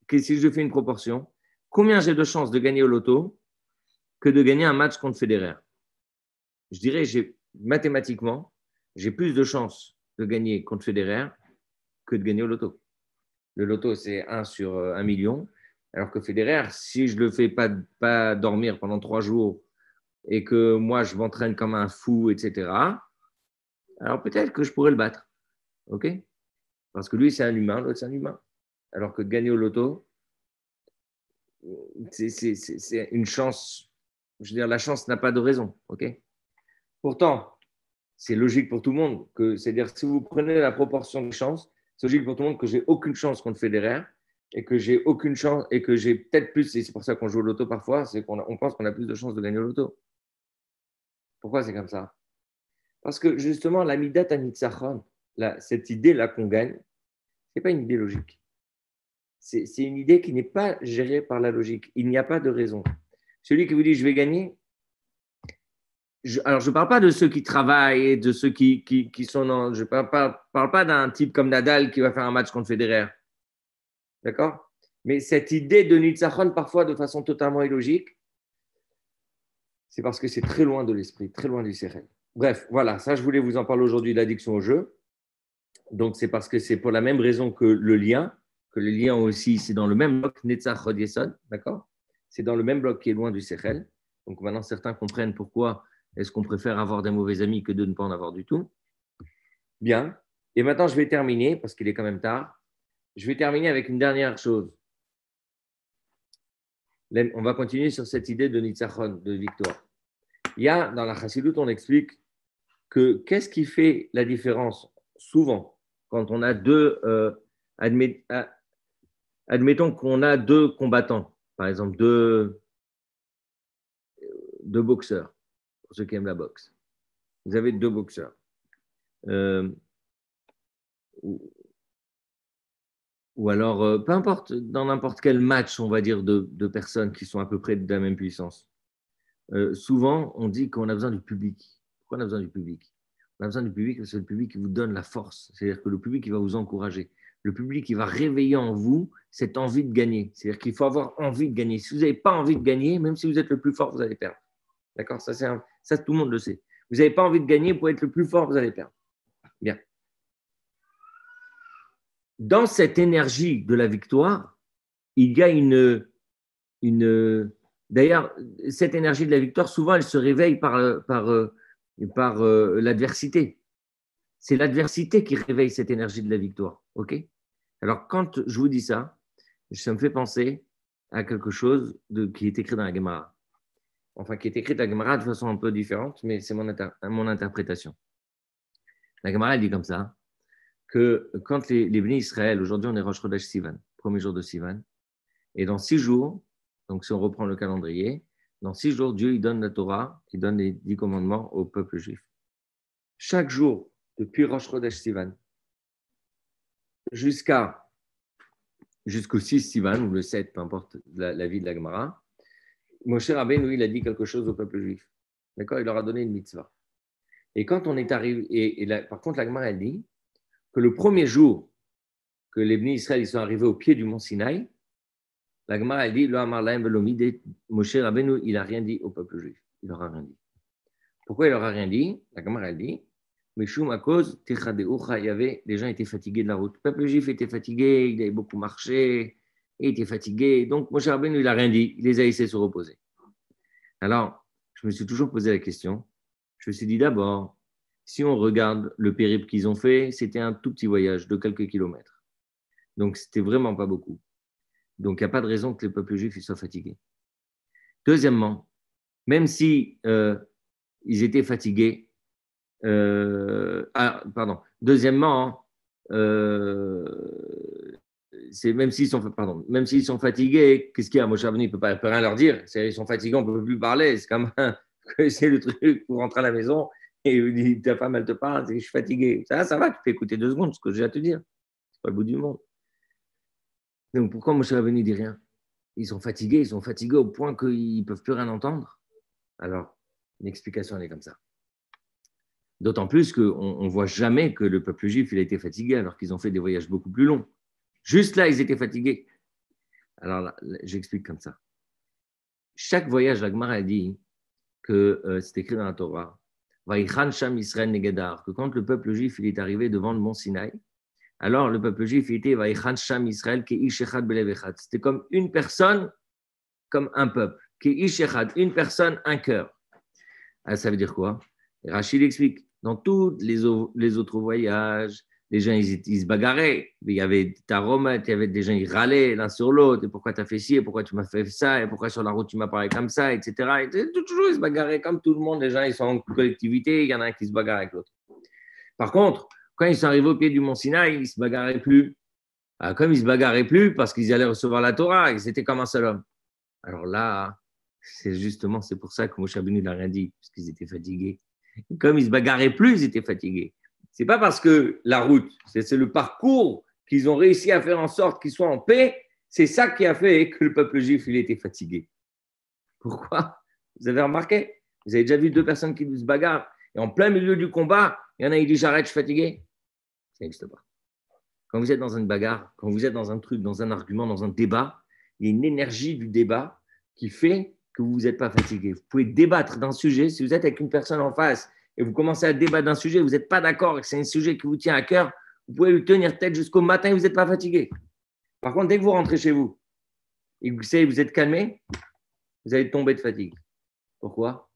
Si je fais une proportion, combien j'ai de chances de gagner au loto que de gagner un match contre Federer? Je dirais, mathématiquement, j'ai plus de chances de gagner contre Federer que de gagner au loto. Le loto, c'est 1 sur 1 million, alors que Federer, si je ne le fais pas dormir pendant 3 jours et que moi, je m'entraîne comme un fou, etc., alors peut-être que je pourrais le battre. OK? Parce que lui, c'est un humain, l'autre, c'est un humain. Alors que de gagner au loto, c'est une chance. Je veux dire, la chance n'a pas de raison. OK? Pourtant, c'est logique pour tout le monde. C'est-à-dire, si vous prenez la proportion des chances, c'est logique pour tout le monde que j'ai aucune chance contre Federer et que j'ai aucune chance et que j'ai peut-être plus, et c'est pour ça qu'on joue au loto parfois, c'est qu'on pense qu'on a plus de chances de gagner au loto. Pourquoi c'est comme ça? Parce que justement, la midat hanitzachon, cette idée-là qu'on gagne, ce n'est pas une idée logique. C'est une idée qui n'est pas gérée par la logique. Il n'y a pas de raison. Celui qui vous dit je vais gagner, alors je ne parle pas de ceux qui travaillent, de ceux qui sont dans. Je ne parle pas d'un type comme Nadal qui va faire un match contre Federer. D'accord? Mais cette idée de Nitzachon, parfois de façon totalement illogique, c'est parce que c'est très loin de l'esprit, très loin du sérel. Bref, voilà, ça je voulais vous en parler aujourd'hui, l'addiction au jeu. Donc c'est parce que c'est pour la même raison que le lien aussi, c'est dans le même bloc, Netzach Hod Yesod, d'accord? C'est dans le même bloc qui est loin du sérel. Donc maintenant certains comprennent pourquoi est-ce qu'on préfère avoir des mauvais amis que de ne pas en avoir du tout. Bien. Et maintenant je vais terminer, parce qu'il est quand même tard, je vais terminer avec une dernière chose. On va continuer sur cette idée de Nitzachon, de victoire. Il y a, dans la Chassidut, on explique que qu'est-ce qui fait la différence souvent quand on a admettons qu'on a deux combattants, par exemple deux boxeurs, pour ceux qui aiment la boxe. Vous avez deux boxeurs. Ou alors, peu importe, dans n'importe quel match, on va dire, de personnes qui sont à peu près de la même puissance. Souvent, on dit qu'on a besoin du public. Pourquoi on a besoin du public? On a besoin du public parce que c'est le public qui vous donne la force. C'est-à-dire que le public qui va vous encourager. Le public qui va réveiller en vous cette envie de gagner. C'est-à-dire qu'il faut avoir envie de gagner. Si vous n'avez pas envie de gagner, même si vous êtes le plus fort, vous allez perdre. D'accord? Ça, tout le monde le sait. Vous n'avez pas envie de gagner, pour être le plus fort, vous allez perdre. Bien. Dans cette énergie de la victoire, il y a d'ailleurs, cette énergie de la victoire, souvent, elle se réveille par l'adversité. C'est l'adversité qui réveille cette énergie de la victoire. OK? Alors, quand je vous dis ça me fait penser à quelque chose qui est écrit dans la Gemara. enfin qui est écrite à Gemara de façon un peu différente, mais c'est mon interprétation. La Gemara dit comme ça, que quand les Bénis Israël, aujourd'hui on est Rosh Chodesh Sivan, premier jour de Sivan, et dans 6 jours, donc si on reprend le calendrier, dans 6 jours, Dieu il donne la Torah, il donne les 10 commandements au peuple juif. Chaque jour, depuis Rosh Chodesh Sivan, jusqu'au 6 Sivan, ou le 7, peu importe la vie de la Gemara, Moshe Rabbeinu, il a dit quelque chose au peuple juif. D'accord? Il leur a donné une mitzvah. Et quand on est arrivé, par contre, la Gemara, elle dit que le premier jour que les Bénis Israël ils sont arrivés au pied du mont Sinaï, la Gemara, elle dit, Lo amar lahem velo mideh, Moshe Rabbeinu, il n'a rien dit au peuple juif. Il leur a rien dit. Pourquoi il leur a rien dit? La Gemara, elle dit, Meshum à cause, Techadeucha, les gens étaient fatigués de la route. Le peuple juif était fatigué, il avait beaucoup marché, il était fatigué. Donc, Moshe Rabbeinu, il n'a rien dit. Il les a laissés se reposer. Alors, je me suis toujours posé la question. Je me suis dit d'abord, si on regarde le périple qu'ils ont fait, c'était un tout petit voyage de quelques kilomètres. Donc, c'était vraiment pas beaucoup. Donc, il n'y a pas de raison que le peuple juif soit fatigué. Deuxièmement, même si ils étaient fatigués, Deuxièmement, même s'ils sont fatigués, qu'est-ce qu'il y a? Moshe Rabbeinu, il ne peut rien leur dire. Ils sont fatigués, on ne peut plus parler. C'est comme c'est le truc pour rentrer à la maison et ta femme, elle te parle, je suis fatigué. Ça va, tu peux écouter 2 secondes ce que j'ai à te dire. C'est pas le bout du monde. Donc pourquoi Moshe Rabbeinu ne dit rien? Ils sont fatigués au point qu'ils ne peuvent plus rien entendre. Alors, l'explication, elle est comme ça. D'autant plus qu'on ne voit jamais que le peuple juif il a été fatigué alors qu'ils ont fait des voyages beaucoup plus longs. Juste là, ils étaient fatigués. Alors là, j'explique comme ça. Chaque voyage, la Gemara a dit que c'est écrit dans la Torah, Vaïchan Sham Israël Negadar, que quand le peuple juif il est arrivé devant le mont Sinaï, alors le peuple juif il était Vaïchan Sham Israël Keish Echad Belev Echad. C'était comme une personne, comme un peuple. Keish Echad, une personne, un cœur. Alors, ça veut dire quoi? Et Rachid explique. Dans tous les autres voyages, les gens, ils se bagarraient. Il y avait des taromates, il y avait des gens, ils râlaient l'un sur l'autre. Et pourquoi tu as fait ci, et pourquoi tu m'as fait ça, et pourquoi sur la route tu m'as parlé comme ça, etc. Et toujours, ils se bagarraient comme tout le monde. Les gens, ils sont en collectivité, il y en a un qui se bagarre avec l'autre. Par contre, quand ils sont arrivés au pied du mont Sinaï, ils ne se bagarraient plus. Alors, comme ils ne se bagarraient plus, parce qu'ils allaient recevoir la Torah, ils étaient comme un seul homme. Alors là, c'est pour ça que Moshe Rabbeinu n'a rien dit, parce qu'ils étaient fatigués. Comme ils ne se bagarraient plus, ils étaient fatigués. Ce n'est pas parce que la route, c'est le parcours qu'ils ont réussi à faire en sorte qu'ils soient en paix, c'est ça qui a fait que le peuple juif il était fatigué. Pourquoi? Vous avez remarqué? Vous avez déjà vu 2 personnes qui se bagarrent et en plein milieu du combat, il y en a qui dit j'arrête, je suis fatigué. Ça n'existe pas. Quand vous êtes dans une bagarre, quand vous êtes dans un truc, dans un argument, dans un débat, il y a une énergie du débat qui fait que vous n'êtes pas fatigué. Vous pouvez débattre d'un sujet. Si vous êtes avec une personne en face et vous commencez à débattre d'un sujet, vous n'êtes pas d'accord et que c'est un sujet qui vous tient à cœur, vous pouvez lui tenir tête jusqu'au matin et vous n'êtes pas fatigué. Par contre, dès que vous rentrez chez vous et que vous êtes calmé, vous allez tomber de fatigue. Pourquoi?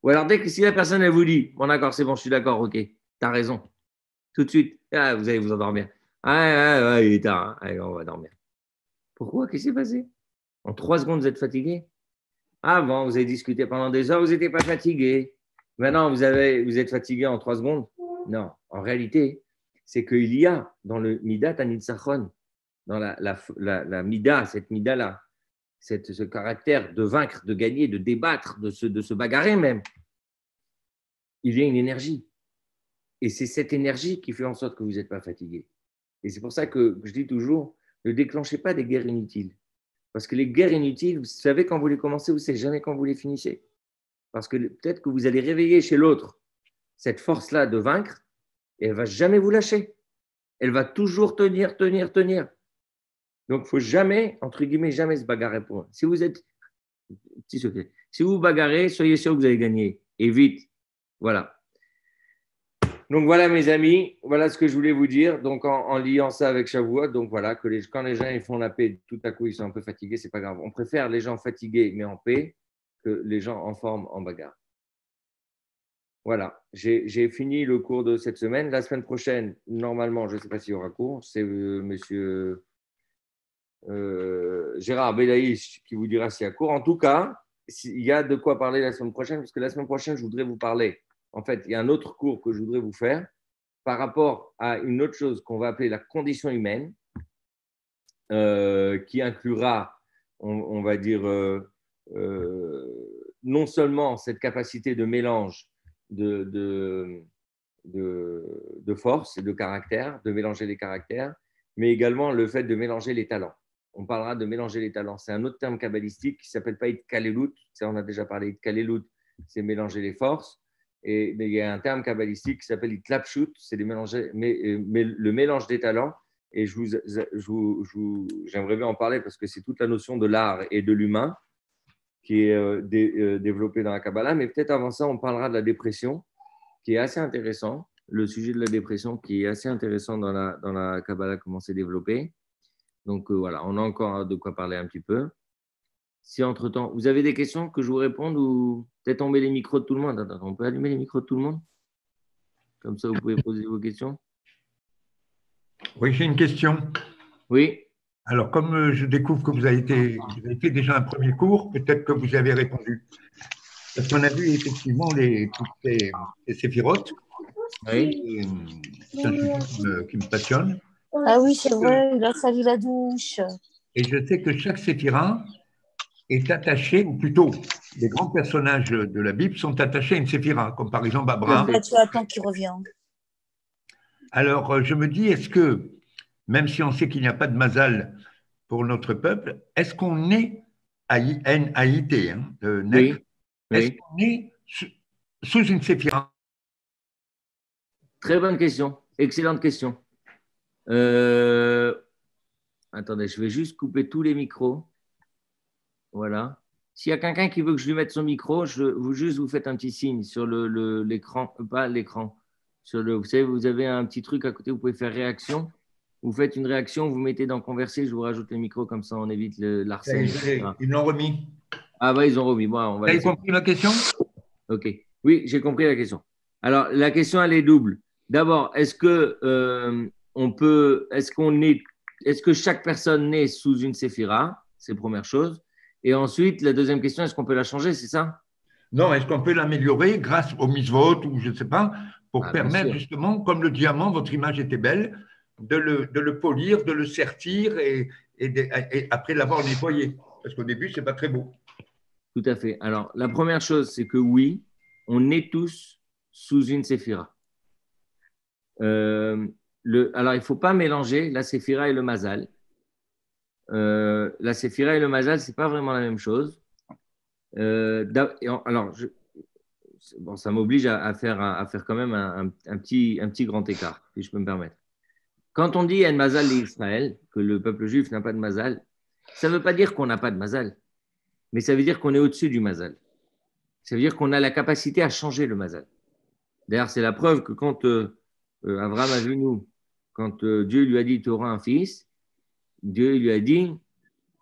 Ou alors, si la personne elle vous dit, bon d'accord, c'est bon, je suis d'accord, ok, tu as raison. Tout de suite, vous allez vous endormir. Ouais, il est tard, hein. Allez, on va dormir. Pourquoi? Qu'est-ce qui s'est passé? En 3 secondes, vous êtes fatigué? Avant, vous avez discuté pendant des heures, vous n'étiez pas fatigué. Maintenant, vous êtes fatigué en 3 secondes? Non. En réalité, c'est qu'il y a dans le Midat Anitzachon, dans la Mida, cette Mida-là, ce caractère de vaincre, de gagner, de débattre, de se bagarrer même, il y a une énergie. Et c'est cette énergie qui fait en sorte que vous n'êtes pas fatigué. Et c'est pour ça que je dis toujours, ne déclenchez pas des guerres inutiles. Parce que les guerres inutiles, vous savez quand vous les commencez, vous ne savez jamais quand vous les finissez. Parce que peut-être que vous allez réveiller chez l'autre cette force-là de vaincre et elle ne va jamais vous lâcher. Elle va toujours tenir. Donc, il ne faut jamais, entre guillemets, jamais se bagarrer pour eux. Si vous vous bagarrez, soyez sûr que vous allez gagner. Et vite. Voilà. Donc voilà mes amis, voilà ce que je voulais vous dire. Donc en liant ça avec Shavuot, donc voilà, quand les gens ils font la paix, tout à coup ils sont un peu fatigués, c'est pas grave. On préfère les gens fatigués mais en paix que les gens en forme en bagarre. Voilà, j'ai fini le cours de cette semaine. La semaine prochaine, normalement, je ne sais pas s'il y aura cours, c'est monsieur Gérard Belaïch qui vous dira s'il y a cours. En tout cas, il y a de quoi parler la semaine prochaine, parce que la semaine prochaine, je voudrais vous parler. En fait, il y a un autre cours que je voudrais vous faire par rapport à une autre chose qu'on va appeler la condition humaine, qui inclura, on va dire, non seulement cette capacité de mélange de force et de caractère, de mélanger les caractères, mais également le fait de mélanger les talents. On parlera de mélanger les talents. C'est un autre terme kabbalistique qui ne s'appelle pas Itkalelut. Ça, on a déjà parlé. Itkalelut, c'est mélanger les forces. Mais il y a un terme kabbalistique qui s'appelle Itlapshut, c'est le mélange des talents. Et j'aimerais bien en parler parce que c'est toute la notion de l'art et de l'humain qui est développée dans la Kabbalah. Mais peut-être avant ça, on parlera de la dépression, qui est assez intéressant. Le sujet de la dépression qui est assez intéressant dans la Kabbalah, comment c'est développé. Donc voilà, on a encore de quoi parler un petit peu. Si entre-temps, vous avez des questions que je vous réponde ou peut-être on met les micros de tout le monde. Attends, on peut allumer les micros de tout le monde? Comme ça, vous pouvez poser vos questions. Oui, j'ai une question. Oui. Alors, comme je découvre que vous avez fait déjà un premier cours, peut-être que vous avez répondu. Parce qu'on a vu effectivement toutes ces séphirotes. Oui. C'est un sujet qui me passionne. Ah oui, c'est vrai, il a fallu la douche. Et je sais que chaque séphira est attaché, ou plutôt, les grands personnages de la Bible sont attachés à une séphira, comme par exemple Abraham. Là, tu attends qu'il revienne. Alors, je me dis, est-ce que, même si on sait qu'il n'y a pas de mazal pour notre peuple, est-ce qu'on est N-A-I-T, oui. Est-ce qu'on est sous une séphira? Très bonne question, excellente question. Attendez, je vais juste couper tous les micros. Voilà. S'il y a quelqu'un qui veut que je lui mette son micro, vous faites un petit signe sur l'écran, pas l'écran. Vous savez, vous avez un petit truc à côté, vous pouvez faire réaction. Vous faites une réaction, vous mettez dans converser, je vous rajoute le micro, comme ça on évite l'harcèlement. Ils l'ont remis. Ah bah ils ont remis. Bon, Vous avez compris la question? Ok. Oui, j'ai compris la question. Alors, la question, elle est double. D'abord, est-ce que chaque personne naît sous une séphira? C'est la première chose. Et ensuite, la deuxième question, est-ce qu'on peut la changer, c'est ça? Non, est-ce qu'on peut l'améliorer grâce au mitzvot ou je ne sais pas, pour permettre justement, comme le diamant, votre image était belle, de le polir, de le sertir et après l'avoir nettoyé. Parce qu'au début, ce n'est pas très beau. Tout à fait. Alors, la première chose, c'est que oui, on est tous sous une séphira. Alors, il ne faut pas mélanger la séphira et le mazal. La séphira et le mazal, ce n'est pas vraiment la même chose. Alors, ça m'oblige à faire quand même un petit grand écart, si je peux me permettre. Quand on dit en mazal d'Israël, que le peuple juif n'a pas de mazal, ça ne veut pas dire qu'on n'a pas de mazal, mais ça veut dire qu'on est au-dessus du mazal. Ça veut dire qu'on a la capacité à changer le mazal. D'ailleurs, c'est la preuve que quand Abraham a vu nous, quand Dieu lui a dit tu auras un fils, Dieu lui a dit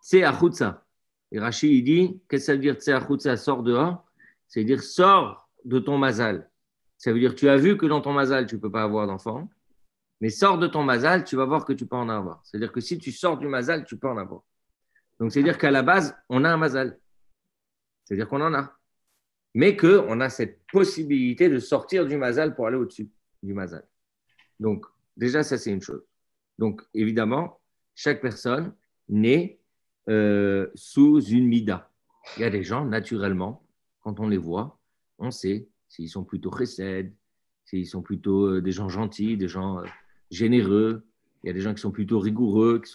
c'est achutza. Et Rashi il dit qu'est-ce que ça veut dire c'est achutza, sors dehors, c'est dire sors de ton mazal. Ça veut dire tu as vu que dans ton mazal tu ne peux pas avoir d'enfant, mais sors de ton mazal, tu vas voir que tu peux en avoir. C'est-à-dire que si tu sors du mazal, tu peux en avoir. Donc c'est-à-dire qu'à la base, on a un mazal. C'est-à-dire qu'on en a. Mais qu'on a cette possibilité de sortir du mazal pour aller au-dessus du mazal. Donc, déjà, ça, c'est une chose. Donc, évidemment, chaque personne naît sous une mida. Il y a des gens, naturellement, quand on les voit, on sait s'ils sont plutôt chesed, s'ils sont plutôt des gens gentils, des gens généreux. Il y a des gens qui sont plutôt rigoureux, il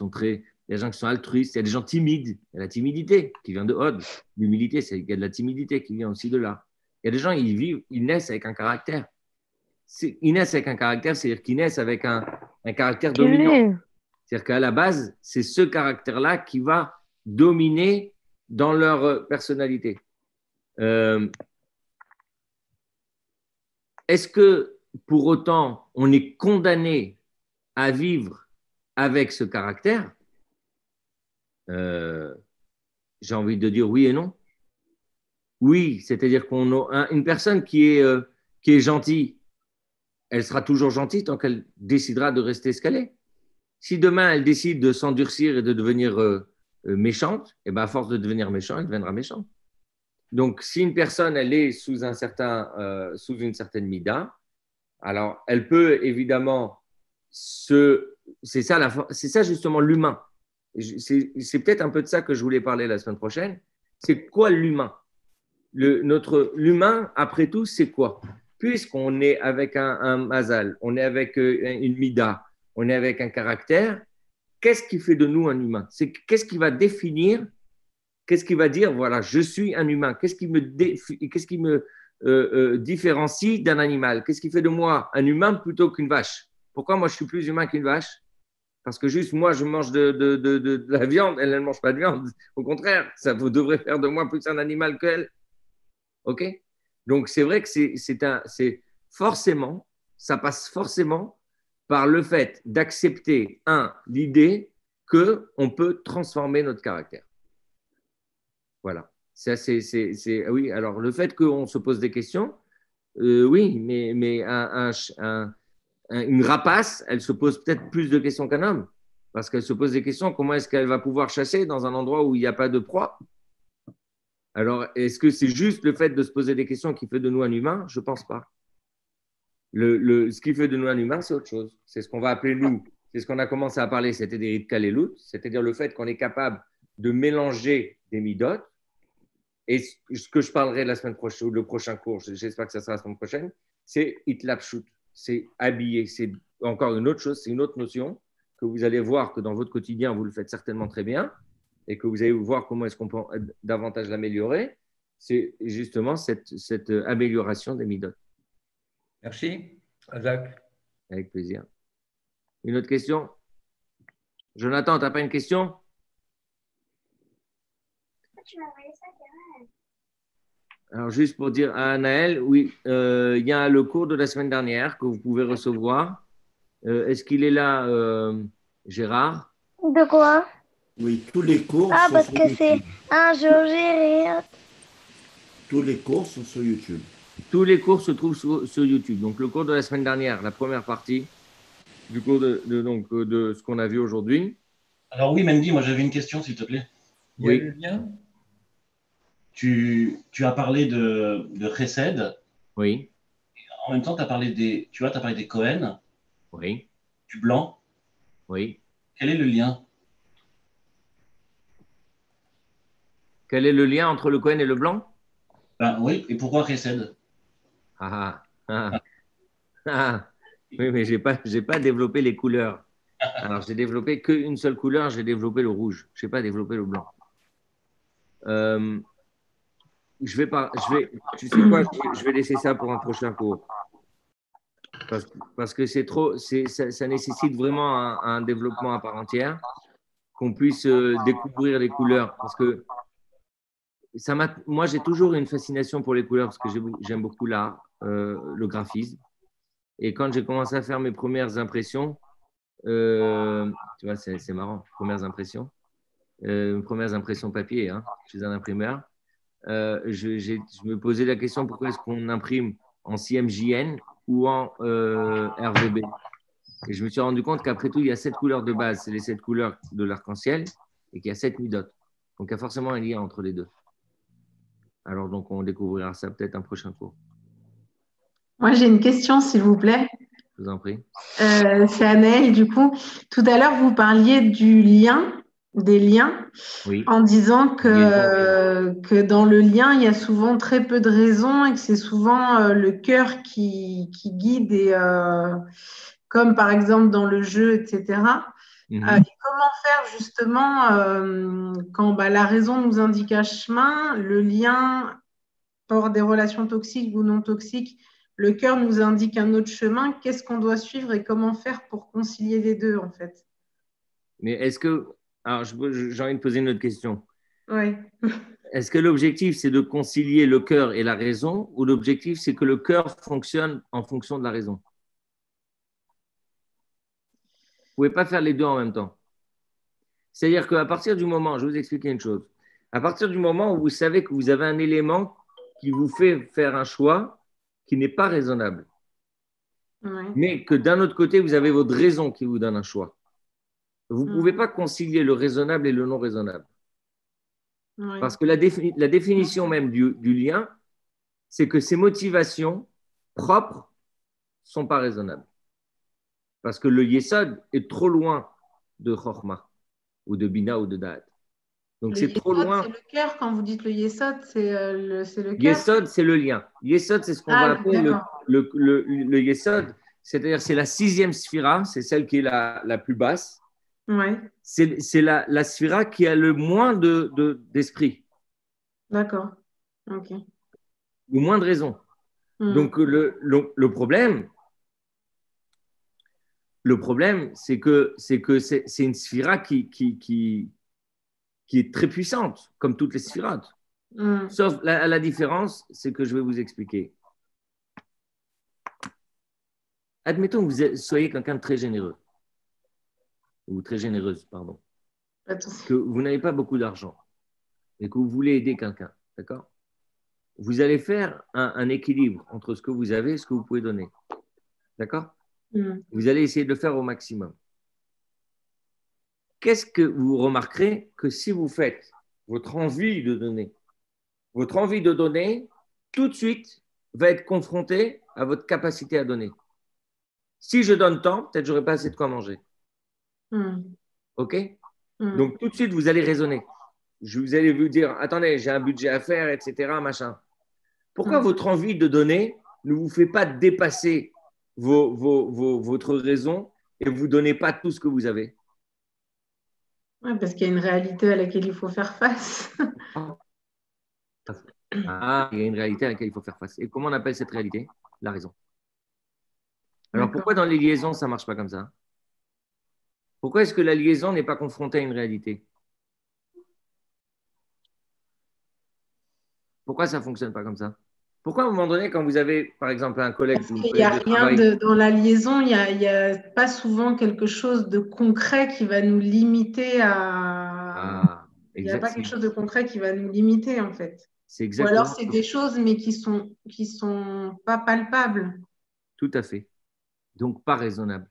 y a des gens qui sont altruistes, il y a des gens timides. Il y a la timidité qui vient de Hod. L'humilité, il y a de la timidité qui vient aussi de là. Il y a des gens, ils naissent avec un caractère. Ils naissent avec un caractère, c'est-à-dire qu'ils naissent avec un caractère dominant. C'est-à-dire qu'à la base, c'est ce caractère-là qui va dominer dans leur personnalité. Est-ce que, pour autant, on est condamné à vivre avec ce caractère? J'ai envie de dire oui et non. Oui, c'est-à-dire qu'une personne qui est gentille, elle sera toujours gentille tant qu'elle décidera de rester ce qu'elle est. Si demain elle décide de s'endurcir et de devenir méchante, et ben à force de devenir méchant, elle deviendra méchante. Donc, si une personne, elle est sous une certaine mida, alors elle peut évidemment c'est ça justement l'humain. C'est peut-être un peu de ça que je voulais parler la semaine prochaine. C'est quoi l'humain? L'humain, après tout, c'est quoi? Puisqu'on est avec un mazal, on est avec une mida, on est avec un caractère, qu'est-ce qui fait de nous un humain? Qu'est-ce qui va définir, qu'est-ce qui va dire, voilà, je suis un humain? Qu'est-ce qui me différencie d'un animal? Qu'est-ce qui fait de moi un humain plutôt qu'une vache? Pourquoi moi je suis plus humain qu'une vache? Parce que juste moi je mange de la viande, elle ne mange pas de viande. Au contraire, ça vous devrait faire de moi plus un animal qu'elle. Ok? Donc c'est vrai que ça passe forcément par le fait d'accepter, l'idée qu'on peut transformer notre caractère. Voilà. Oui, alors le fait qu'on se pose des questions, oui, mais une rapace, elle se pose peut-être plus de questions qu'un homme, parce qu'elle se pose des questions, comment est-ce qu'elle va pouvoir chasser dans un endroit où il n'y a pas de proie? Alors, est-ce que c'est juste le fait de se poser des questions qui fait de nous un humain? Je ne pense pas. Ce qui fait de nous un humain, c'est autre chose. C'est ce qu'on va appeler nous. C'est ce qu'on a commencé à parler, c'était des rites Kalelut, c'est-à-dire le fait qu'on est capable de mélanger des midotes. Et ce que je parlerai la semaine prochaine, ou le prochain cours, j'espère que ça sera la semaine prochaine, c'est itlapshut, c'est habiller. C'est encore une autre chose, c'est une autre notion que vous allez voir que dans votre quotidien, vous le faites certainement très bien et que vous allez voir comment est-ce qu'on peut davantage l'améliorer. C'est justement cette amélioration des midotes. Merci, Azak. Avec plaisir. Une autre question? Jonathan, tu n'as pas une question? Alors, juste pour dire à Anaël, oui, il y a le cours de la semaine dernière que vous pouvez recevoir. Est-ce qu'il est là, Gérard? De quoi? Oui, tous les cours Ah, sont parce sur que c'est YouTube. un jour, j'ai rien. Tous les cours sont sur YouTube. Tous les cours se trouvent sur YouTube. Donc, le cours de la semaine dernière, la première partie du cours de ce qu'on a vu aujourd'hui. Alors oui, Mendy, moi j'avais une question, s'il te plaît. Il y a le lien? Tu as parlé de Chesed. Oui, En même temps, tu as parlé des Cohen, oui, du blanc. oui. Quel est le lien? Quel est le lien entre le Cohen et le blanc? Ben oui, et pourquoi Chesed? Ah, ah, ah, ah. Oui, mais je n'ai pas développé les couleurs. Alors, j'ai développé qu'une seule couleur, j'ai développé le rouge. Je n'ai pas développé le blanc. Tu sais quoi, je vais laisser ça pour un prochain cours. Parce que c'est trop, ça nécessite vraiment un développement à part entière, qu'on puisse découvrir les couleurs. Parce que moi, j'ai toujours une fascination pour les couleurs parce que j'aime beaucoup l'art, le graphisme. Et quand j'ai commencé à faire mes premières impressions, tu vois, c'est marrant, premières impressions papier, hein, chez un imprimeur. Je me posais la question pourquoi est-ce qu'on imprime en CMJN ou en RVB. Et je me suis rendu compte qu'après tout, il y a 7 couleurs de base, c'est les 7 couleurs de l'arc-en-ciel, et qu'il y a 7 midotes. Donc, il y a forcément un lien entre les deux. Alors, donc, on découvrira ça peut-être un prochain cours. Moi, j'ai une question, s'il vous plaît. Je vous en prie. C'est Anaël, du coup. Tout à l'heure, vous parliez des liens, Oui. en disant que dans le lien, il y a souvent très peu de raisons et que c'est souvent le cœur qui guide, comme par exemple dans le jeu, etc. Et comment faire justement quand la raison nous indique un chemin, le lien hors des relations toxiques ou non toxiques, le cœur nous indique un autre chemin, qu'est-ce qu'on doit suivre et comment faire pour concilier les deux, en fait? Mais est-ce que… Alors, j'ai envie de poser une autre question. Oui. Est-ce que l'objectif, c'est de concilier le cœur et la raison ou l'objectif, c'est que le cœur fonctionne en fonction de la raison? Vous ne pouvez pas faire les deux en même temps. C'est-à-dire qu'à partir du moment, je vais vous expliquer une chose, à partir du moment où vous savez que vous avez un élément qui vous fait faire un choix qui n'est pas raisonnable, mais que d'un autre côté, vous avez votre raison qui vous donne un choix. Vous ne pouvez pas concilier le raisonnable et le non raisonnable. Oui. Parce que la définition même du lien, c'est que ses motivations propres ne sont pas raisonnables. Parce que le Yesod est trop loin de Chokhmah, ou de Bina, ou de Da'at. Donc, Le c'est trop yesod, loin. c'est le cœur. Quand vous dites le yesod, c'est le cœur. Yesod, c'est le lien. Yesod, c'est ce qu'on va appeler le Yesod. C'est-à-dire, c'est la 6e sphira, c'est celle qui est la plus basse. Ouais. C'est la sphira qui a le moins d'esprit, D'accord. Ok. le moins de raison. Donc, le problème, c'est que c'est une sphira qui est très puissante, comme toutes les sphirotes. Sauf la différence, c'est que je vais vous expliquer. Admettons que vous soyez quelqu'un de très généreux, ou très généreuse, pardon, que vous n'avez pas beaucoup d'argent et que vous voulez aider quelqu'un, d'accord? Vous allez faire un équilibre entre ce que vous avez et ce que vous pouvez donner, d'accord? Vous allez essayer de le faire au maximum. Qu'est-ce que vous remarquerez que si vous faites votre envie de donner, tout de suite, va être confrontée à votre capacité à donner. Si je donne tant, peut-être j'aurai pas assez de quoi manger. OK? Donc, tout de suite, vous allez raisonner. Vous allez vous dire, attendez, j'ai un budget à faire, etc., machin. Pourquoi votre envie de donner ne vous fait pas dépasser votre raison et vous ne donnez pas tout ce que vous avez? Ouais, parce qu'il y a une réalité à laquelle il faut faire face. Ah, il y a une réalité à laquelle il faut faire face. Et comment on appelle cette réalité? La raison. Alors, pourquoi dans les liaisons, ça ne marche pas comme ça? Pourquoi est-ce que la liaison n'est pas confrontée à une réalité? Pourquoi ça ne fonctionne pas comme ça? Pourquoi à un moment donné, quand vous avez, par exemple, un collègue, parce qu'il n'y a rien dans la liaison, il n'y a pas souvent quelque chose de concret qui va nous limiter à... il n'y a pas quelque chose de concret qui va nous limiter, en fait. Ou alors, c'est des choses, mais qui sont pas palpables. Tout à fait. Donc, pas raisonnable.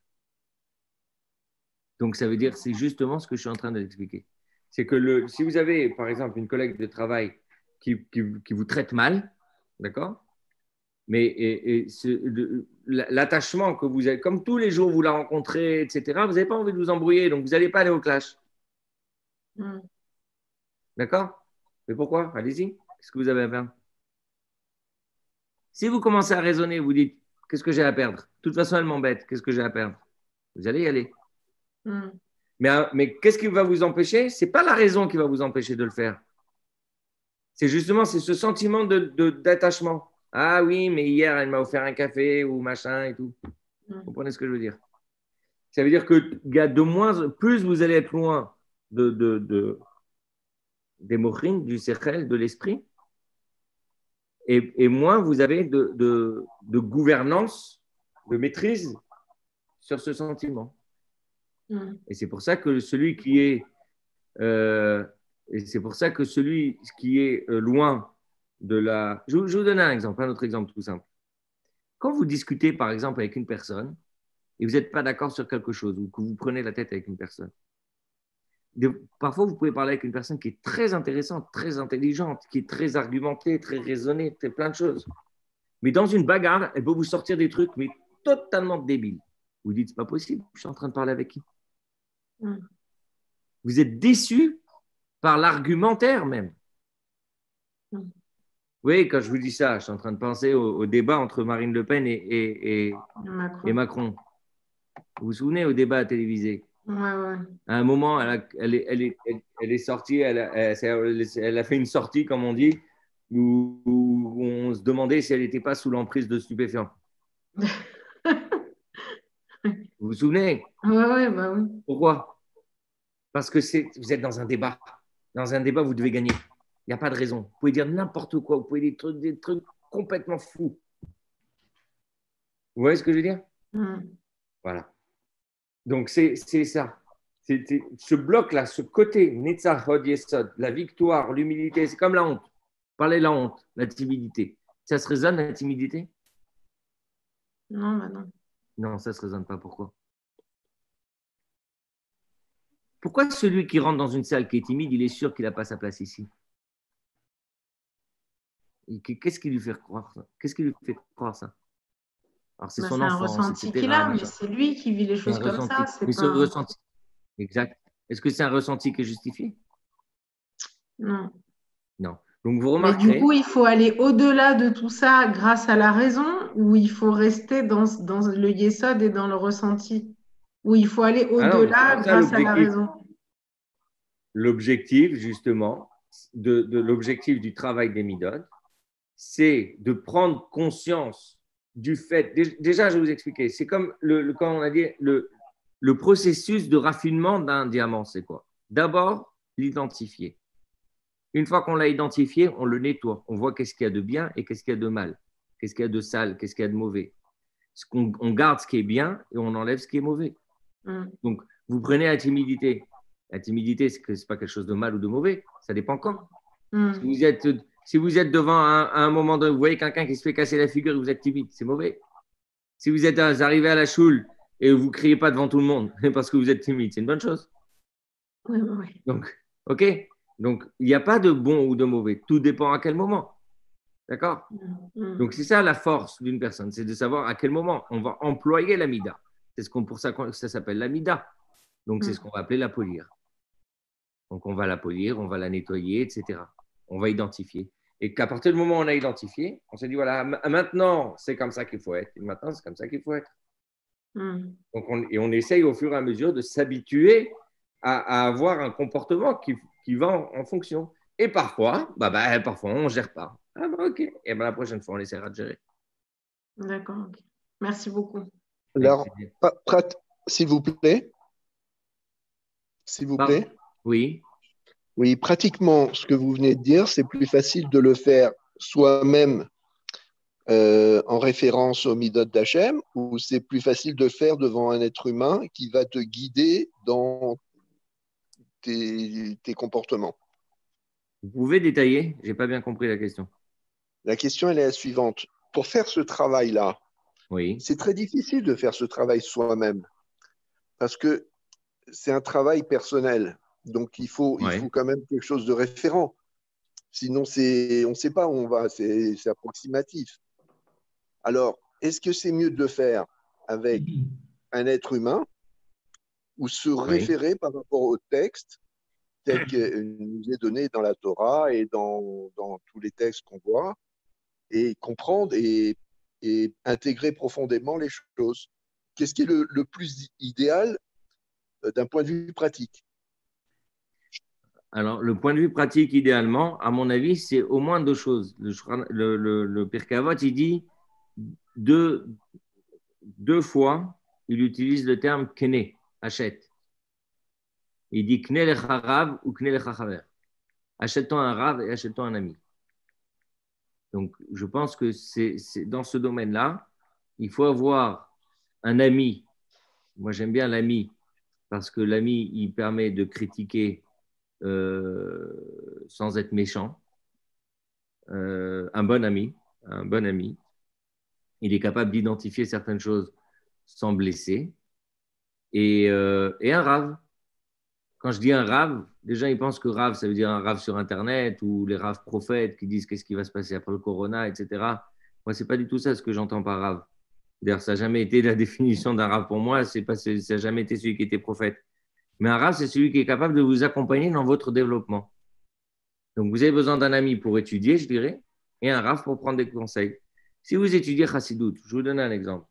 Donc, ça veut dire, c'est justement ce que je suis en train d'expliquer. C'est que si vous avez, par exemple, une collègue de travail qui vous traite mal, d'accord? Mais l'attachement que vous avez, comme tous les jours vous la rencontrez, etc., vous n'avez pas envie de vous embrouiller, donc vous n'allez pas aller au clash. D'accord? Mais pourquoi? Allez-y. Qu'est-ce que vous avez à faire? Si vous commencez à raisonner, vous dites, qu'est-ce que j'ai à perdre? De toute façon, elle m'embête. Qu'est-ce que j'ai à perdre? Vous allez y aller. Mais qu'est-ce qui va vous empêcher? Ce n'est pas la raison qui va vous empêcher de le faire. C'est justement ce sentiment d'attachement. Ah oui, mais hier, elle m'a offert un café ou machin et tout. Vous comprenez ce que je veux dire? Ça veut dire que plus vous allez être loin des mochines, du sechel, de l'esprit, et moins vous avez de gouvernance, de maîtrise sur ce sentiment. Et c'est pour ça que celui qui est loin de la... Je vais vous donner un autre exemple tout simple. Quand vous discutez, par exemple, avec une personne et vous n'êtes pas d'accord sur quelque chose ou que vous prenez la tête avec une personne, parfois, vous pouvez parler avec une personne qui est très intéressante, très intelligente, qui est très argumentée, très raisonnée, très plein de choses. Mais dans une bagarre, elle peut vous sortir des trucs mais totalement débiles. Vous dites, c'est pas possible, je suis en train de parler avec qui? Vous êtes déçu par l'argumentaire même. Oui, quand je vous dis ça, je suis en train de penser au débat entre Marine Le Pen et Macron. Vous vous souvenez au débat télévisé? À un moment, elle est sortie, elle a fait une sortie, comme on dit, où on se demandait si elle n'était pas sous l'emprise de stupéfiants. Vous vous souvenez? Oui. Pourquoi? Parce que vous êtes dans un débat. Dans un débat, vous devez gagner. Il n'y a pas de raison. Vous pouvez dire n'importe quoi. Vous pouvez dire des trucs complètement fous. Vous voyez ce que je veux dire? Voilà. Donc, c'est ça. Ce bloc-là, ce côté, Netzach Hod Yesod, la victoire, l'humilité, c'est comme la honte. Parlez de la honte, la timidité. Ça se résonne, la timidité? Non, bah non. Non, ça ne se résonne pas. Pourquoi? Pourquoi celui qui rentre dans une salle qui est timide, il est sûr qu'il n'a pas sa place ici? Qu'est-ce qui lui fait croire ça? Qu'est-ce qui lui fait croire ça? Alors, c'est son C'est un enfance, ressenti etc. qu'il a, mais machin. c'est lui qui vit les C'est un choses comme ressenti. ça. C'est Mais ce pas... ressenti, exact. Est-ce que c'est un ressenti qui est justifié? Non. Non. Donc, vous Mais remarquerez. du coup, il faut aller au-delà de tout ça grâce à la raison, ou il faut rester dans le yesod et dans le ressenti, ou il faut aller Ah non, mais c'est au-delà pas ça grâce à la l'objectif. raison. L'objectif, justement, de l'objectif du travail des Midot, c'est de prendre conscience du fait. Déjà, je vais vous expliquer. C'est comme quand on a dit le processus de raffinement d'un diamant, c'est quoi? D'abord, l'identifier. Une fois qu'on l'a identifié, on le nettoie. On voit qu'est-ce qu'il y a de bien et qu'est-ce qu'il y a de mal. Qu'est-ce qu'il y a de sale, qu'est-ce qu'il y a de mauvais. On garde ce qui est bien et on enlève ce qui est mauvais. Donc, vous prenez la timidité. La timidité, ce n'est pas quelque chose de mal ou de mauvais. Ça dépend quand. Si vous êtes devant un moment donné, vous voyez quelqu'un qui se fait casser la figure et vous êtes timide, c'est mauvais. Si vous êtes arrivé à la choule et vous ne criez pas devant tout le monde parce que vous êtes timide, c'est une bonne chose. Oui. Donc, OK. Donc, il n'y a pas de bon ou de mauvais. Tout dépend à quel moment. D'accord? Donc, c'est ça la force d'une personne, c'est de savoir à quel moment on va employer l'amida. C'est pour ça que ça s'appelle l'amida. Donc, c'est ce qu'on va appeler la polir. Donc, on va la polir, on va la nettoyer, etc. On va identifier. Et qu'à partir du moment où on a identifié, on s'est dit, voilà, maintenant, c'est comme ça qu'il faut être. Et maintenant, c'est comme ça qu'il faut être. Donc, on essaye au fur et à mesure de s'habituer à avoir un comportement qui va en fonction. Et parfois, parfois, on ne gère pas. Ah OK. Et la prochaine fois, on essaiera de gérer. D'accord. Okay. Merci beaucoup. Alors, s'il vous plaît. S'il vous plaît. Oui. Oui, pratiquement, ce que vous venez de dire, c'est plus facile de le faire soi-même en référence au Midot d'Hachem, ou c'est plus facile de le faire devant un être humain qui va te guider dans tes comportements? Vous pouvez détailler? Je n'ai pas bien compris la question. La question, elle est la suivante. Pour faire ce travail-là, c'est très difficile de faire ce travail soi-même parce que c'est un travail personnel. Donc, il faut quand même quelque chose de référent. Sinon, on ne sait pas où on va, c'est approximatif. Alors, est-ce que c'est mieux de le faire avec un être humain ou se référer par rapport au texte tel qu'il nous est donné dans la Torah et dans tous les textes qu'on voit, et comprendre et intégrer profondément les choses? Qu'est-ce qui est le plus idéal d'un point de vue pratique? Alors, le point de vue pratique, idéalement, à mon avis, c'est au moins deux choses. Le Pirkei Avot, il dit deux fois, il utilise le terme kene, achète. Il dit kne lecha rav ou kne lecha chaver. Achète-toi un rav et achète-toi un ami. Donc, je pense que c'est dans ce domaine-là, il faut avoir un ami. Moi, j'aime bien l'ami parce que l'ami, il permet de critiquer sans être méchant. Un bon ami, il est capable d'identifier certaines choses sans blesser. Et un rave. Quand je dis un rave, les gens ils pensent que rave, ça veut dire un rave sur Internet ou les raves prophètes qui disent qu'est-ce qui va se passer après le corona, etc. Moi, ce n'est pas du tout ça ce que j'entends par rave. D'ailleurs, ça n'a jamais été la définition d'un rave pour moi, ça n'a jamais été celui qui était prophète. Mais un rave, c'est celui qui est capable de vous accompagner dans votre développement. Donc, vous avez besoin d'un ami pour étudier, je dirais, et un rave pour prendre des conseils. Si vous étudiez Chassidut, je vous donne un exemple.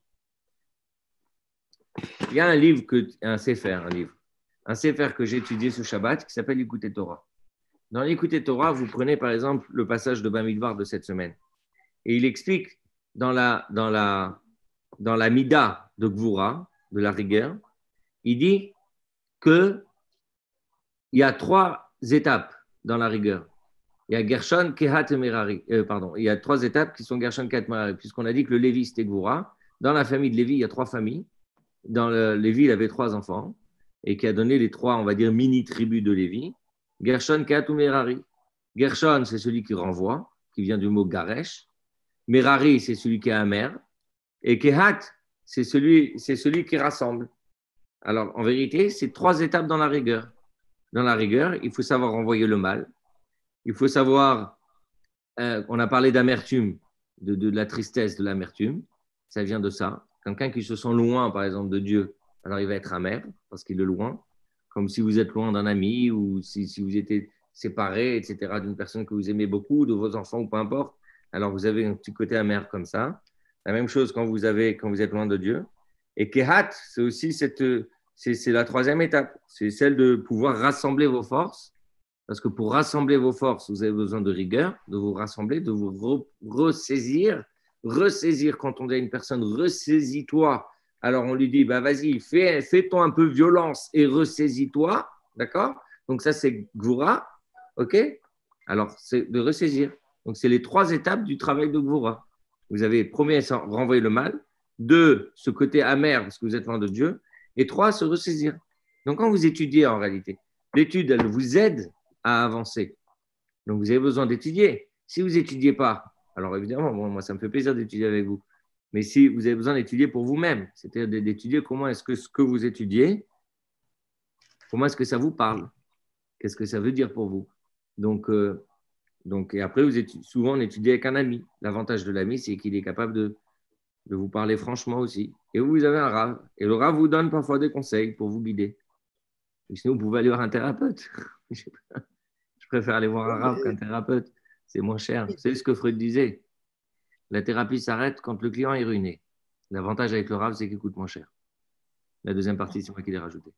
Il y a un livre, un sefer que j'ai étudié ce Shabbat qui s'appelle l'Écouter Torah. Dans l'Écouter Torah, vous prenez par exemple le passage de Bamidbar de cette semaine. Et il explique dans la Mida de Gvura, de la rigueur, il dit qu'il y a 3 étapes dans la rigueur. Il y a Gershon, Kehat et Merari. Il y a 3 étapes qui sont Gershon, Kehat et Merari, puisqu'on a dit que le Lévi, c'était Gvura. Dans la famille de Lévi, il y a 3 familles. Dans Lévi, il avait 3 enfants et qui a donné les 3, on va dire, mini-tribus de Lévi. Gershon, Kehat ou Merari. Gershon, c'est celui qui renvoie, qui vient du mot Garesh. Merari, c'est celui qui est amer. Et Kehat, c'est celui qui rassemble. Alors, en vérité, c'est 3 étapes dans la rigueur. Dans la rigueur, il faut savoir renvoyer le mal. Il faut savoir on a parlé d'amertume, de la tristesse, de l'amertume. Ça vient de ça. Quelqu'un qui se sent loin, par exemple, de Dieu, alors il va être amer parce qu'il est loin. Comme si vous êtes loin d'un ami ou si vous étiez séparés, etc., d'une personne que vous aimez beaucoup, de vos enfants ou peu importe. Alors vous avez un petit côté amer comme ça. La même chose quand vous êtes loin de Dieu. Et Kehat, c'est aussi c'est la troisième étape. C'est celle de pouvoir rassembler vos forces. Parce que pour rassembler vos forces, vous avez besoin de rigueur, de vous rassembler, de vous ressaisir. Ressaisir, quand on dit à une personne, ressaisis-toi. Alors on lui dit, bah, vas-y, fais-toi un peu violence et ressaisis-toi. D'accord? Donc ça, c'est Gvura. OK? Alors, c'est de ressaisir. Donc, c'est les 3 étapes du travail de Gvura. Vous avez, premier, renvoyer le mal. 2, ce côté amer, parce que vous êtes loin de Dieu. Et 3, se ressaisir. Donc, quand vous étudiez, en réalité, l'étude, elle vous aide à avancer. Donc, vous avez besoin d'étudier. Si vous n'étudiez pas, alors évidemment, bon, moi, ça me fait plaisir d'étudier avec vous. Mais si vous avez besoin d'étudier pour vous-même, c'est-à-dire d'étudier comment est-ce que ce que vous étudiez, comment est-ce que ça vous parle? Qu'est-ce que ça veut dire pour vous? Donc, et après, souvent, on étudie avec un ami. L'avantage de l'ami, c'est qu'il est capable de vous parler franchement aussi. Et vous avez un Rav. Et le Rav vous donne parfois des conseils pour vous guider. Et sinon, vous pouvez aller voir un thérapeute. Je préfère aller voir un Rav qu'un thérapeute. C'est moins cher. Vous savez ce que Freud disait? La thérapie s'arrête quand le client est ruiné. L'avantage avec le Rav, c'est qu'il coûte moins cher. La deuxième partie, c'est moi qui l'ai rajoutée.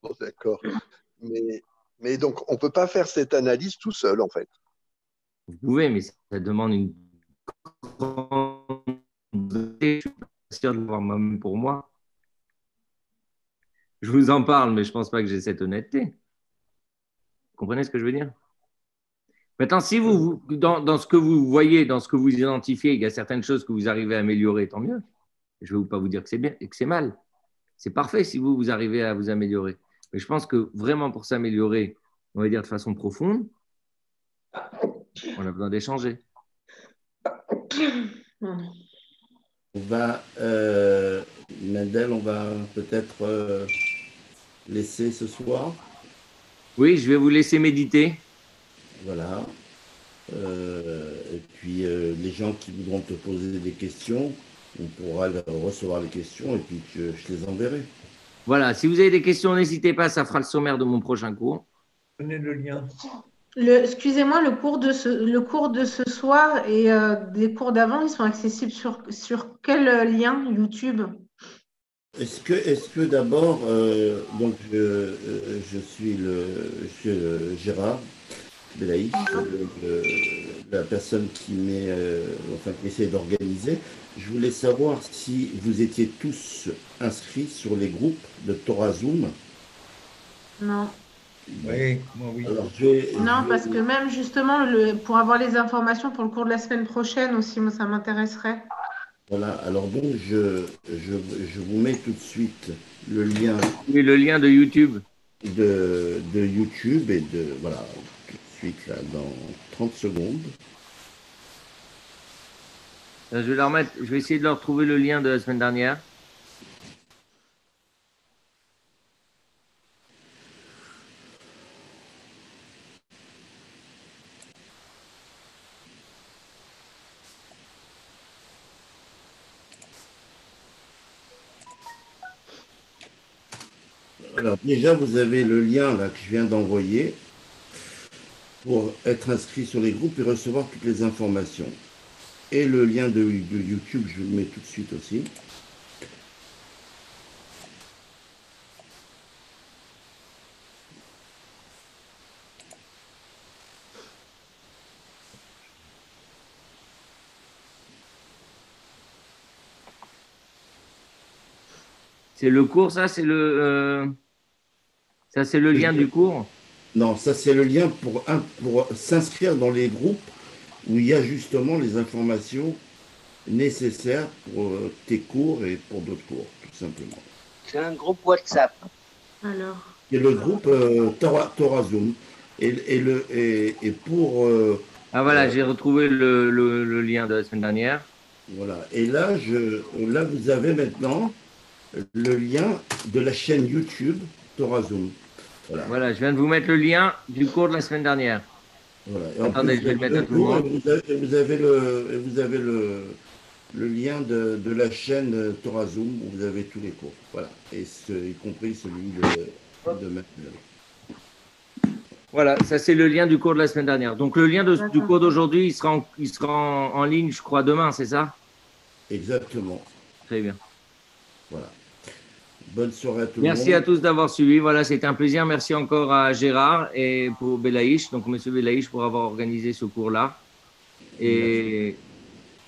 Bon, d'accord. Mais donc, on ne peut pas faire cette analyse tout seul, en fait. Vous pouvez, mais ça demande une grande... Je suis pas sûr de le voir moi-même pour moi. Je vous en parle, mais je ne pense pas que j'ai cette honnêteté. Vous comprenez ce que je veux dire? Maintenant, si vous dans ce que vous voyez, dans ce que vous identifiez, il y a certaines choses que vous arrivez à améliorer, tant mieux. Je ne vais pas vous dire que c'est bien et que c'est mal. C'est parfait si vous arrivez à vous améliorer. Mais je pense que vraiment pour s'améliorer, on va dire de façon profonde, on a besoin d'échanger. On va, Mendel, on va peut-être laisser ce soir. Oui, je vais vous laisser méditer. Voilà. Et puis, les gens qui voudront te poser des questions, on pourra recevoir les questions et puis je les enverrai. Voilà, si vous avez des questions, n'hésitez pas, ça fera le sommaire de mon prochain cours. Donnez le lien. Excusez-moi, le cours de ce soir et des cours d'avant, ils sont accessibles sur quel lien YouTube? Est-ce que d'abord, donc je suis Gérard Belaïch, la personne qui essaie d'organiser. Je voulais savoir si vous étiez tous inscrits sur les groupes de Torah Zoom. Non. Oui, moi oui. Alors, parce que même justement, pour avoir les informations pour le cours de la semaine prochaine aussi, moi, ça m'intéresserait. Voilà, alors donc je vous mets tout de suite le lien. Oui, le lien de YouTube. De YouTube et voilà, tout de suite là, dans 30 secondes. Je vais essayer de leur trouver le lien de la semaine dernière. Alors déjà, vous avez le lien là que je viens d'envoyer pour être inscrit sur les groupes et recevoir toutes les informations. Et le lien de YouTube, je vous le mets tout de suite aussi. C'est le cours, ça c'est le lien du cours? Non, ça c'est le lien pour s'inscrire dans les groupes où il y a justement les informations nécessaires pour tes cours et pour d'autres cours, tout simplement. C'est un groupe WhatsApp. Alors. C'est le groupe Torah Zoom. Et pour... ah voilà, j'ai retrouvé le lien de la semaine dernière. Voilà. Et là, vous avez maintenant le lien de la chaîne YouTube Torah Zoom. Voilà, je viens de vous mettre le lien du cours de la semaine dernière. Voilà. Et attendez, je vais le mettre à tout le monde. Vous avez le lien de la chaîne Torah Zoom où vous avez tous les cours. Voilà. Et y compris celui de maintenant. Voilà, ça c'est le lien du cours de la semaine dernière. Donc le lien du cours d'aujourd'hui, il sera en ligne, je crois, demain, c'est ça? Exactement. Très bien. Voilà. Bonne soirée à tout le monde. Merci à tous d'avoir suivi. Voilà, c'était un plaisir. Merci encore à Gérard et pour Belaïch, donc Monsieur Belaïch, pour avoir organisé ce cours-là. Et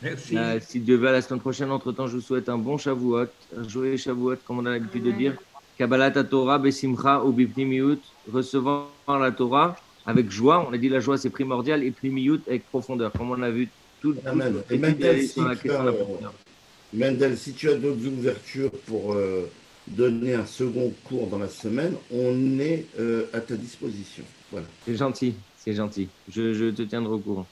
merci. Si Dieu veut, à la semaine prochaine, entre-temps, je vous souhaite un bon Shavuot, un joyeux Shavuot, comme on a l'habitude de dire. Kabbalat Torah, Besimcha, ou Bipnimiut, recevant la Torah avec joie. On a dit la joie, c'est primordial, et Pnimiut avec profondeur, comme on a vu tout. Et Mendel, si tu as d'autres ouvertures pour donner un second cours dans la semaine, on est à ta disposition. Voilà. C'est gentil, c'est gentil. Je te tiendrai au courant.